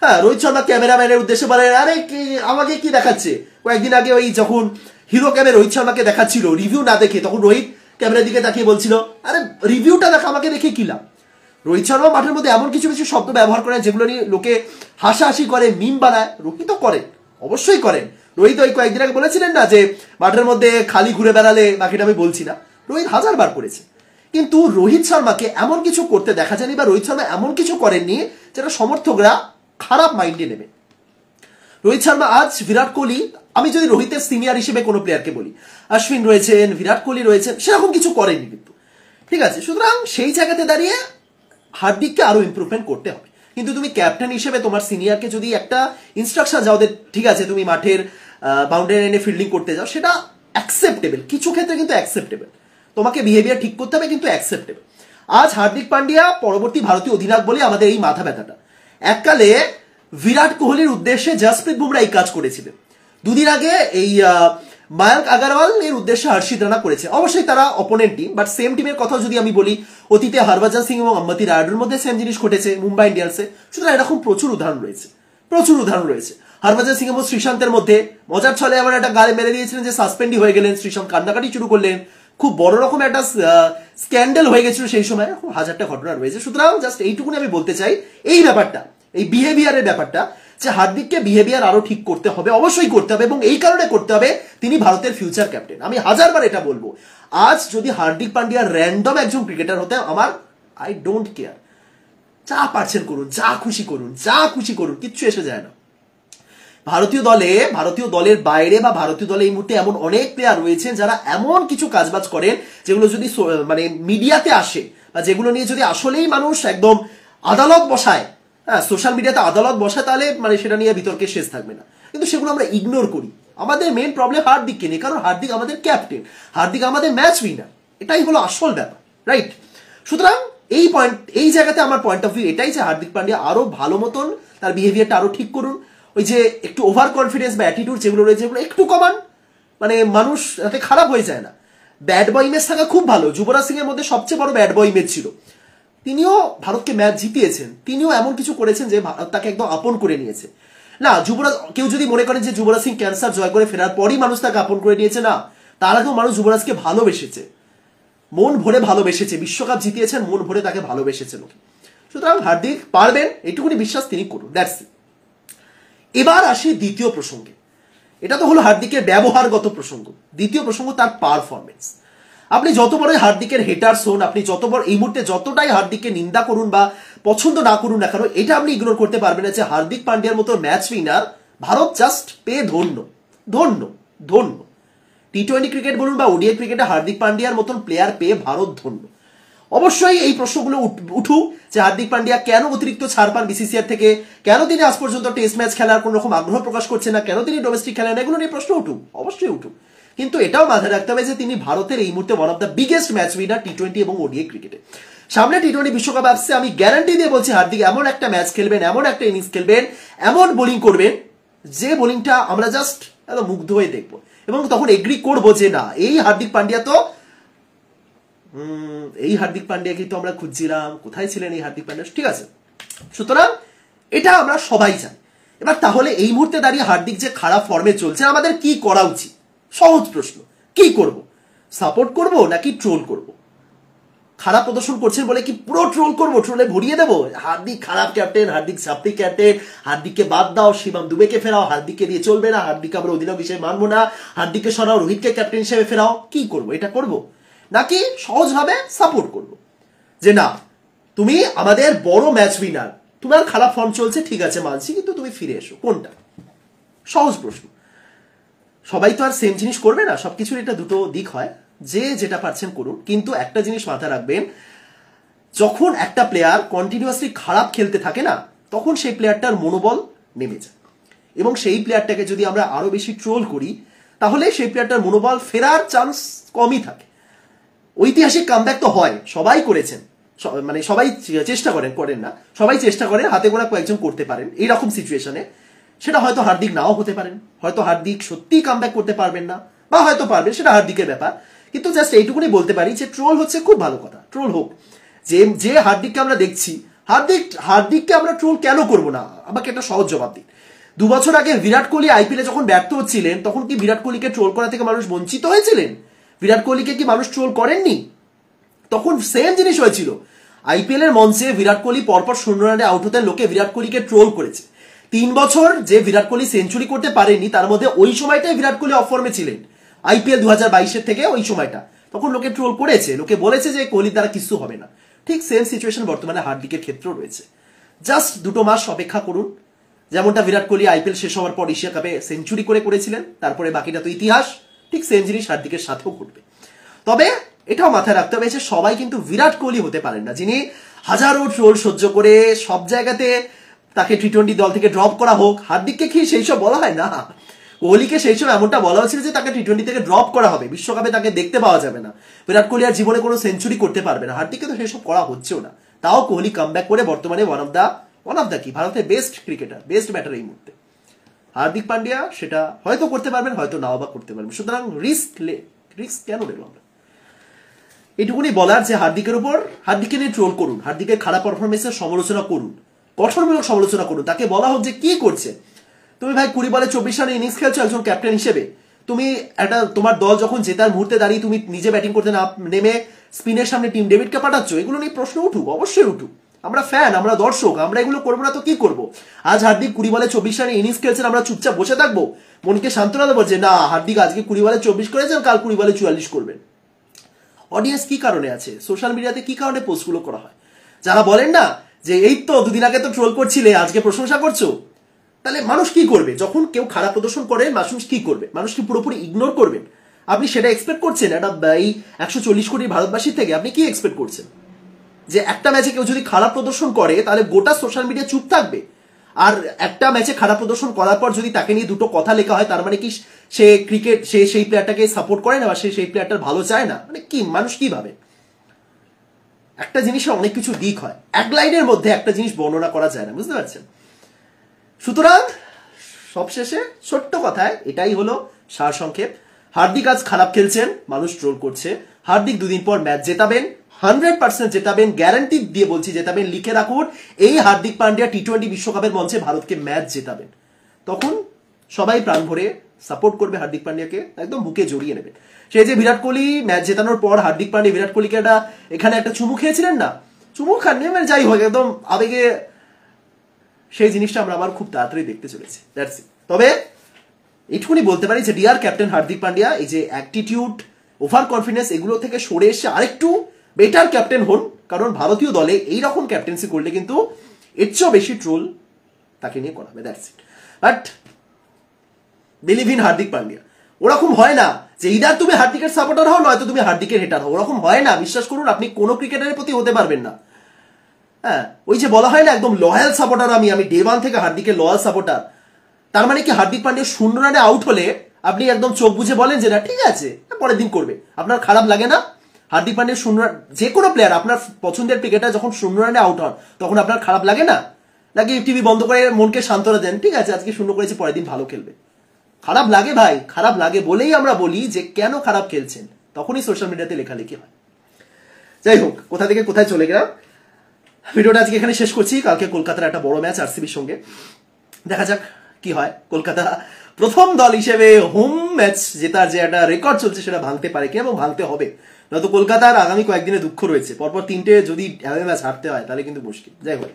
হ্যাঁ, রোহিত শর্মা ক্যামেরাম্যানের উদ্দেশ্যে বলে, আরে কি আমাকে কি দেখাচ্ছে। কয়েকদিন আগে ওই যখন হিরো ক্যামে রোহিত শর্মাকে দেখাচ্ছিল রিভিউ না দেখে, তখন রোহিত ক্যামেরার দিকে তাকিয়ে বলছিল, আরে রিভিউটা দেখা, আমাকে দেখে কি লাভ। রোহিত শর্মা মাঠের মধ্যে এমন কিছু কিছু শব্দ ব্যবহার করে যেগুলো নিয়ে লোকে হাসাহাসি করে, মিম বানায়। রোহিতও করেন, অবশ্যই করেন। রোহিত ওই কয়েকদিন আগে বলেছিলেন না যে মাঠের মধ্যে খালি ঘুরে বেড়ালে, বাকিটা আমি বলছি না, রোহিত 1000 বার করেছে। কিন্তু রোহিত শর্মাকে এমন কিছু করতে দেখা যায়নি, বা রোহিত শর্মা এমন কিছু করেননি যেটা সমর্থকরা খারাপ মাইন্ডে নেবে। রোহিত শর্মা আজ, বিরাট কোহলি, আমি যদি রোহিতের সিনিয়র হিসেবে কোনো প্লেয়ারকে বলি, অশ্বিন রয়েছেন, বিরাট কোহলি রয়েছেন, সেরকম কিছু করেননি কিন্তু, ঠিক আছে। সুতরাং সেই জায়গাতে দাঁড়িয়ে হার্দিককে আরো ইমপ্রুভমেন্ট করতে হবে। কিন্তু তুমি ক্যাপ্টেন হিসেবে তোমার সিনিয়রকে যদি একটা ইনস্ট্রাকশন যাও, ঠিক আছে তুমি মাঠের বাউন্ডারি লাইনে ফিল্ডিং করতে যাও, সেটা অ্যাকসেপ্টেবল, কিছু ক্ষেত্রে কিন্তু অ্যাকসেপ্টেবল, তোমাকে বিহেভিয়ার ঠিক করতে হবে, কিন্তু অ্যাকসেপ্টেবল। আজ হার্দিক পান্ডিয়া পরবর্তী ভারতীয় অধিনায়ক বলে আমাদের এই মাথা ব্যথাটা। এককালে বিরাট কোহলির উদ্দেশ্যে জসপ্রীত বুমরা এই কাজ করেছিলেন। দুদিন আগে এই মায়াঙ্ক আগারওয়াল এর উদ্দেশ্যে হর্ষিত রানা করেছে। অবশ্যই তারা অপোনেন্ট টিম, বাট সেম টিমের কথা যদি আমি বলি, অতীতে হরভজন সিং এবং আম্মতি রায়ডুর মধ্যে সেম জিনিস ঘটেছে মুম্বাই ইন্ডিয়ান্সে। সুতরাং এরকম প্রচুর উদাহরণ রয়েছে, প্রচুর উদাহরণ রয়েছে। হরভজন সিং এবং শ্রীশান্তের মধ্যে মজার ছলে আবার একটা গালে মেরে দিয়েছিলেন যে সাসপেন্ডই হয়ে গেলেন, শ্রীশান্ত কান্নাকাটি শুরু করলেন, খুব বড় রকম একটা স্ক্যান্ডেল হয়ে গেছিল সেই সময়, খুব হাজারটা ঘটনা রয়েছে। সুতরাং জাস্ট এইটুকুনি আমি বলতে চাই, এই ব্যাপারটা, এই বিহেভিয়ারের ব্যাপারটা, যে হার্দিককে বিহেভিয়ার আরো ঠিক করতে হবে, অবশ্যই করতে হবে, এবং এই কারণে করতে হবে তিনি ভারতের ফিউচার ক্যাপ্টেন। আমি 1000বার এটা বলবো, আজ যদি হার্দিক পান্ডিয়া র্যান্ডম একজন ক্রিকেটার হতে, আমার আই ডোন্ট কেয়ার, যা পারছেন করুন, যা খুশি করুন, যা খুশি করুন, কিচ্ছু এসে যায় না। ভারতীয় দলের বাইরে বা ভারতীয় দলে এই মুহূর্তে এমন অনেক প্লেয়ার রয়েছেন যারা এমন কিছু কাজবাজ করেন যেগুলো যদি মানে মিডিয়াতে আসে, বা যেগুলো নিয়ে যদি আসলেই মানুষ একদম আদালত বসায়, হ্যাঁ সোশ্যাল মিডিয়াতে আদালত বসায়, তাহলে মানে সেটা নিয়ে বিতর্কের শেষ থাকবে না। কিন্তু সেগুলো আমরা ইগনোর করি। আমাদের মেন প্রবলেম হার্দিককে নিয়ে, কারণ হার্দিক আমাদের ক্যাপ্টেন, হার্দিক আমাদের ম্যাচ উইনার, এটাই হলো আসল ব্যাপার, রাইট? সুতরাং এই জায়গাতে আমার পয়েন্ট অফ ভিউ এটাই যে হার্দিক পান্ডিয়া আরো ভালো মতন তার বিহেভিয়ারটা আরো ঠিক করুন। ওই যে একটু ওভার কনফিডেন্স বা অ্যাটিটিউড যেগুলো রয়েছে, যেগুলো একটু কমান, মানে মানুষ যাতে খারাপ হয়ে যায় না। ব্যাড বয় ইমেজ থাকা খুব ভালো। যুবরাজ সিং এর মধ্যে সবচেয়ে বড় ব্যাড বয় ইমেজ ছিল, তিনিও ভারতকে ম্যাচ জিতিয়েছেন, তিনিও এমন কিছু করেছেন যে ভারত তাকে একদম আপন করে নিয়েছে। না, যুবরাজ, কেউ যদি মনে করেন যে যুবরাজ সিং ক্যান্সার জয় করে ফেরার পরই মানুষ তাকে আপন করে নিয়েছে, না, তার আগেও মানুষ যুবরাজকে ভালোবেসেছে, মন ভরে ভালোবেসেছে, বিশ্বকাপ জিতিয়েছেন, মন ভরে তাকে ভালোবেসেছে লোক। সুতরাং হার্দিক পারবেন, এইটুকুনি বিশ্বাস তিনি করুন, দ্যাটস ইট। এবার আসি দ্বিতীয় প্রসঙ্গে। এটা তো হলো হার্দিকের ব্যবহারগত প্রসঙ্গ। দ্বিতীয় প্রসঙ্গ তার পারফরমেন্স। আপনি যত বড় হার্দিকের হেটার্স হন, আপনি যত বড় এই মুহূর্তে যতটাই হার্দিককে নিন্দা করুন বা পছন্দ না করুন না কেন, এটা আপনি ইগনোর করতে পারবেন না যে হার্দিক পান্ডিয়ার মতো ম্যাচ উইনার ভারত জাস্ট পেয়ে ধন্য, ধন্য, ধন্য। টি-20 ক্রিকেট বলুন বা ওডিআই ক্রিকেটে হার্দিক পান্ডিয়ার মতন প্লেয়ার পেয়ে ভারত ধন্য। অবশ্যই এই প্রশ্নগুলো উঠুক যে হার্দিক পান্ডিয়া কেন অতিরিক্ত ছাড় পান বিসিসিআই থেকে, কেন তিনি আজ পর্যন্ত টেস্ট ম্যাচ খেলার কোন রকম আগ্রহ প্রকাশ করছেন না, কেন তিনি ডোমেস্টিক খেলেন, এগুলো নিয়ে প্রশ্ন উঠুক, অবশ্যই উঠুক। কিন্তু এটাও মাথায় রাখতে হবে যে তিনি ভারতের এই মুহূর্তে one of the biggest match winner টি-20 এবং ওডিআই ক্রিকেটে। সামনে টি-20 বিশ্বকাপ আসছে, আমি গ্যারান্টি দিয়ে বলছি হার্দিক এমন একটা ম্যাচ খেলবেন, এমন একটা ইনিংস খেলবেন, এমন বোলিং করবেন যে বোলিংটা আমরা জাস্ট এত মুগ্ধ হয়ে দেখবো, এবং তখন এগ্রি করবো যে না, এই হার্দিক পান্ডিয়া তো এই হার্দিক পান্ডিয়াকে তো আমরা খুঁজছিলাম, কোথায় ছিলেন এই হার্দিক পান্ডিয়া, ঠিক আছে। সুতরাং এটা আমরা সবাই জানি। এবার তাহলে এই মুহূর্তে দাঁড়িয়ে হার্দিক যে খারাপ ফর্মে চলছে, আমাদের কি করা উচিত? সহজ প্রশ্ন, কি করব? সাপোর্ট করব নাকি ট্রোল করব? খারাপ প্রদর্শন করছেন বলে কি পুরো ট্রোল করব, ট্রোলে ভরিয়ে দেবো হার্দিক খারাপ ক্যাপ্টেন, হার্দিক সাপ্রি ক্যাপ্টেন, হার্দিককে বাদ দাও, শিবম দুবেকে ফেরাও, হার্দিককে দিয়ে চলবে না, হার্দিক আমরা অধিনায়ক হিসেবে মানবো না, হার্দিককে সরাও, রোহিতকে ক্যাপ্টেন হিসেবে ফেরাও, কি করব? এটা করব নাকি সহজভাবে সাপোর্ট করব যে না, তুমি আমাদের বড় ম্যাচ উইনার, তোমার খারাপ ফর্ম চলছে, ঠিক আছে মানছি, কিন্তু তুমি ফিরে এসো? কোনটা? সহজ প্রশ্ন। সবাই তো আর সেম জিনিস করবে না, সবকিছুর এটা দুটো দিক হয়, যে যেটা পারছেন করুন। কিন্তু একটা জিনিস মাথায় রাখবেন, যখন একটা প্লেয়ার কন্টিনিউয়াসলি খারাপ খেলতে থাকে না, তখন সেই প্লেয়ারটার মনোবল নেমে যায়, এবং সেই প্লেয়ারটাকে যদি আমরা আরো বেশি ট্রোল করি তাহলে সেই প্লেয়ারটার মনোবল ফেরার চান্স কমই থাকে। ঐতিহাসিক কামব্যাক তো হয়, সবাই করেছেন, মানে সবাই চেষ্টা করেন না, সবাই চেষ্টা করেন, হাতে গোনা কয়েকজন করতে পারেন এইরকম সিচুয়েশনে। সেটা হয়তো হার্দিক নাও হতে পারেন, হয়তো হার্দিক সত্যিই কামব্যাক করতে পারবেন না, বা হয়তো পারবেন, সেটা হার্দিকের ব্যাপার। কিন্তু জাস্ট এইটুকুনি বলতে পারি যে ট্রোল হচ্ছে খুব ভালো কথা, ট্রোল হোক। যে হার্দিককে আমরা দেখছি, হার্দিককে আমরা ট্রোল কেন করব না? আমাকে একটা সহজ জবাব দিন। 2 বছর আগে বিরাট কোহলি আইপিএলে যখন ব্যর্থ হচ্ছিলেন, তখন কি বিরাট কোহলিকে ট্রোল করা থেকে মানুষ বঞ্চিত হয়েছিলেন? বিরাট কোহলিকে কি মানুষ ট্রোল করেননি? তখন সেম জিনিস হয়েছিল। আইপিএল এর মঞ্চে বিরাট কোহলি পরপর 0 রানে আউট হতেন, লোকে বিরাট কোহলিকে ট্রোল করেছে। 3 বছর যে বিরাট কোহলি সেঞ্চুরি করতে পারেনি, তার মধ্যে ওই সময়টাই বিরাট কোহলি অফ ফর্মে ছিলেন, আইপিএল 2022 থেকে ওই সময়টা। তখন লোকে ট্রোল করেছে, লোকে বলেছে যে কোহলির দ্বারা কিছু হবে না। ঠিক সেম সিচুয়েশন বর্তমানে হার্দিকের ক্ষেত্রেও রয়েছে। জাস্ট 2 মাস অপেক্ষা করুন, যেমনটা বিরাট কোহলি আইপিএল শেষ হওয়ার পর এশিয়া কাপে সেঞ্চুরি করেছিলেন, তারপরে বাকিটা তো ইতিহাস। ঠিক সেম জিনিস হার্দিকের সাথেও ঘটবে। তবে এটাও মাথায় রাখতে হবে যে সবাই কিন্তু বিরাট কোহলি হতে পারেন না, যিনি হাজারো ট্রোল সহ্য করে সব জায়গাতে তাকে টি20 দল থেকে ড্রপ করা হোক। হার্দিককে কি সেই সব বলা হয় না? কোহলিকে সেই সময় এমনটা বলা হয়েছিল যে তাকে টি20 থেকে ড্রপ করা হবে, বিশ্বকাপে তাকে দেখতে পাওয়া যাবে না, বিরাট কোহলি আর জীবনে কোনো সেঞ্চুরি করতে পারবে না। হার্দিককে তো সেই সব করা হচ্ছেও না, তাও কোহলি কামব্যাক করে বর্তমানে ওয়ান অফ দ্য কি ভারতের বেস্ট ক্রিকেটার, বেস্ট ব্যাটার এই মুহূর্তে। হার্দিক পান্ডিয়া সেটা হয়তো করতে পারবেন, হয়তো নাও বা করতে পারবেন। সুতরাং রিস্ক কেন নেব আমরা? এটুকুনি বলার যে হার্দিককে নিয়ে ট্রোল করুন, হার্দিকের খারাপ পারফরমেন্সের সমালোচনা করুন, গঠনমূলক সমালোচনা করুন, তাকে বলা হোক যে কি করছে। তুমি ভাই 20 বলে 24 রানে ইনিংস খেলছো একজন ক্যাপ্টেন হিসেবে, তুমি তোমার দল যখন জেতার মুহূর্তে দাঁড়িয়ে তুমি নিজে ব্যাটিং করতে না নেমে স্পিনের সামনে টিম ডেভিডকে পাঠাচ্ছ, এগুলো নিয়ে প্রশ্ন উঠুক, অবশ্যই উঠুক। আমরা ফ্যান, আমরা দর্শক, আমরা এগুলো করবো না তো কি করবো? আজ হার্দিক 20 বলে 24 রানে ইনিংস খেলছেন, আমরা চুপচাপ বসে থাকবো? মনকে সান্ত্বনা দেবো যে না, হার্দিক আজকে 20 বলে 24 করেছেন, কাল 20 বলে 44 করবেন। অডিয়েন্স কি কারণে আছে, সোশ্যাল মিডিয়াতে কি কারণে পোস্টগুলো করা হয়? যারা বলেন না যে এই তো 2 দিন আগে তো ট্রোল করছিলে, আজকে প্রশংসা করছো, তাহলে মানুষ কি করবে? যখন কেউ খারাপ প্রদর্শন করে মানুষ কি করবে? মানুষ কি পুরোপুরি ইগনোর করবেন? আপনি সেটা এক্সপেক্ট করছেন একটা এই 140 কোটি ভারতবাসীর থেকে? আপনি কি এক্সপেক্ট করছেন যে একটা ম্যাচে কেউ যদি খারাপ প্রদর্শন করে তাহলে গোটা সোশ্যাল মিডিয়া চুপ থাকবে? আর একটা ম্যাচে খারাপ প্রদর্শন করার পর যদি তাকে নিয়ে 2টো কথা লেখা হয়, তার মানে কি সে সেই প্লেয়ারটাকে সাপোর্ট করে না, বা সেই প্লেয়ারটার ভালো চায় না? মানে কি, মানুষ কি ভাবে? একটা জিনিসের অনেক কিছু দিক হয়, এক লাইনের মধ্যে একটা জিনিস বর্ণনা করা যায় না, বুঝতে পারছেন? সুতরাং সবশেষে ছোট্ট কথায় এটাই হলো সারসংক্ষেপ। হার্দিক আজ খারাপ খেলছেন, মানুষ ট্রোল করছে। হার্দিক 2 দিন পর ম্যাচ জেতাবেন, 100% জেতাবেন, গ্যারান্টি দিয়ে বলছি জেতাবেন। লিখে রাখুন, এই হার্দিক পান্ডিয়া টি20 বিশ্বকাপের মঞ্চে ভারতকে ম্যাচ জেতাবেন। তখন সবাই প্রাণ ভরে সাপোর্ট করবে হার্দিক পান্ডিয়াকে, একদম বুকে জড়িয়ে নেবে। সেই যে বিরাট কোহলি ম্যাচ জেতানোর পর হার্দিক পান্ডিয়া বিরাট কোহলিকে এখানে একটা চুমু খেয়েছিলেন না, চুমু খাননি, মানে যাই হোক একদম আবেগে, সেই জিনিসটা আমরা আবার খুব তাড়াতাড়ি দেখতে চলেছি। That's it. তবে এইটুকুনি বলতে পারি যে ডিয়ার ক্যাপ্টেন হার্দিক পান্ডিয়া, এই যে অ্যাটিটিউড, ওভার কনফিডেন্স, এগুলো থেকে সরে এসে আরেকটু বেটার ক্যাপ্টেন হন, কারণ ভারতীয় দলে এইরকম ক্যাপ্টেন্সি করলে কিন্তু এর চেয়েও বেশি ট্রোল তাকে নিয়ে করা হবে। That's it. But believe in Hardik Pandya. ওরকম হয় না যে ইদার তুমি হার্দিকের সাপোর্টার হও, নয়তো তুমি হার্দিকের হেটার হও, ওরকম হয় না। বিশ্বাস করুন, আপনি কোনো ক্রিকেটারের প্রতি হতে পারবেন না। হ্যাঁ, ওই যে বলা হয় না একদম লয়াল সাপোর্টার আমি ডে 1 থেকে হার্দিকের লয়াল সাপোর্টার। তার মানে কি হার্দিক পান্ডিয়া 0 রানে আউট হলে আপনি একদম চোখ বুঝে বলেন যে না ঠিক আছে, পরের দিন করবে? আপনার খারাপ লাগে না? হার্দিক পান্ডিয়া 0 রান, যে কোনো প্লেয়ার আপনার পছন্দের ক্রিকেটার যখন 0 রানে আউট হন, তখন আপনার খারাপ লাগে না? নাকি টিভি বন্ধ করে মনকে সান্ত্বনা দেন, ঠিক আছে আজকে 0 করেছে, পরের দিন ভালো খেলবে? খারাপ লাগে ভাই, খারাপ লাগে বলেই আমরা বলি যে কেন খারাপ খেলছেন, তখনই সোশ্যাল মিডিয়াতে লেখালেখি হয়। যাই হোক, কোথা থেকে কোথায় চলে গেলাম। ভিডিওটা আজকে এখানে শেষ করছি। কালকে কলকাতার একটা বড় ম্যাচ আরসিবির সঙ্গে, দেখা যাক কি হয়। কলকাতা প্রথম দল হিসেবে হোম ম্যাচ জেতার যে একটা রেকর্ড চলছে সেটা ভাঙতে পারে কি, এবং ভাঙতে হবে, নয়তো কলকাতার আগামী কয়েকদিনে দুঃখ রয়েছে। পরপর 3টে যদি ম্যাচ হারতে হয় তাহলে কিন্তু মুশকিল। যাই হোক,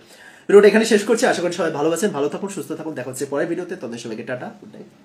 ভিডিওটা এখানে শেষ করছি। আশা করি সবাই ভালো আছেন, ভালো থাকুন, সুস্থ থাকুন। দেখা হচ্ছে পরের ভিডিওতে। তখন সবাইকে টাটা, গুড নাইট।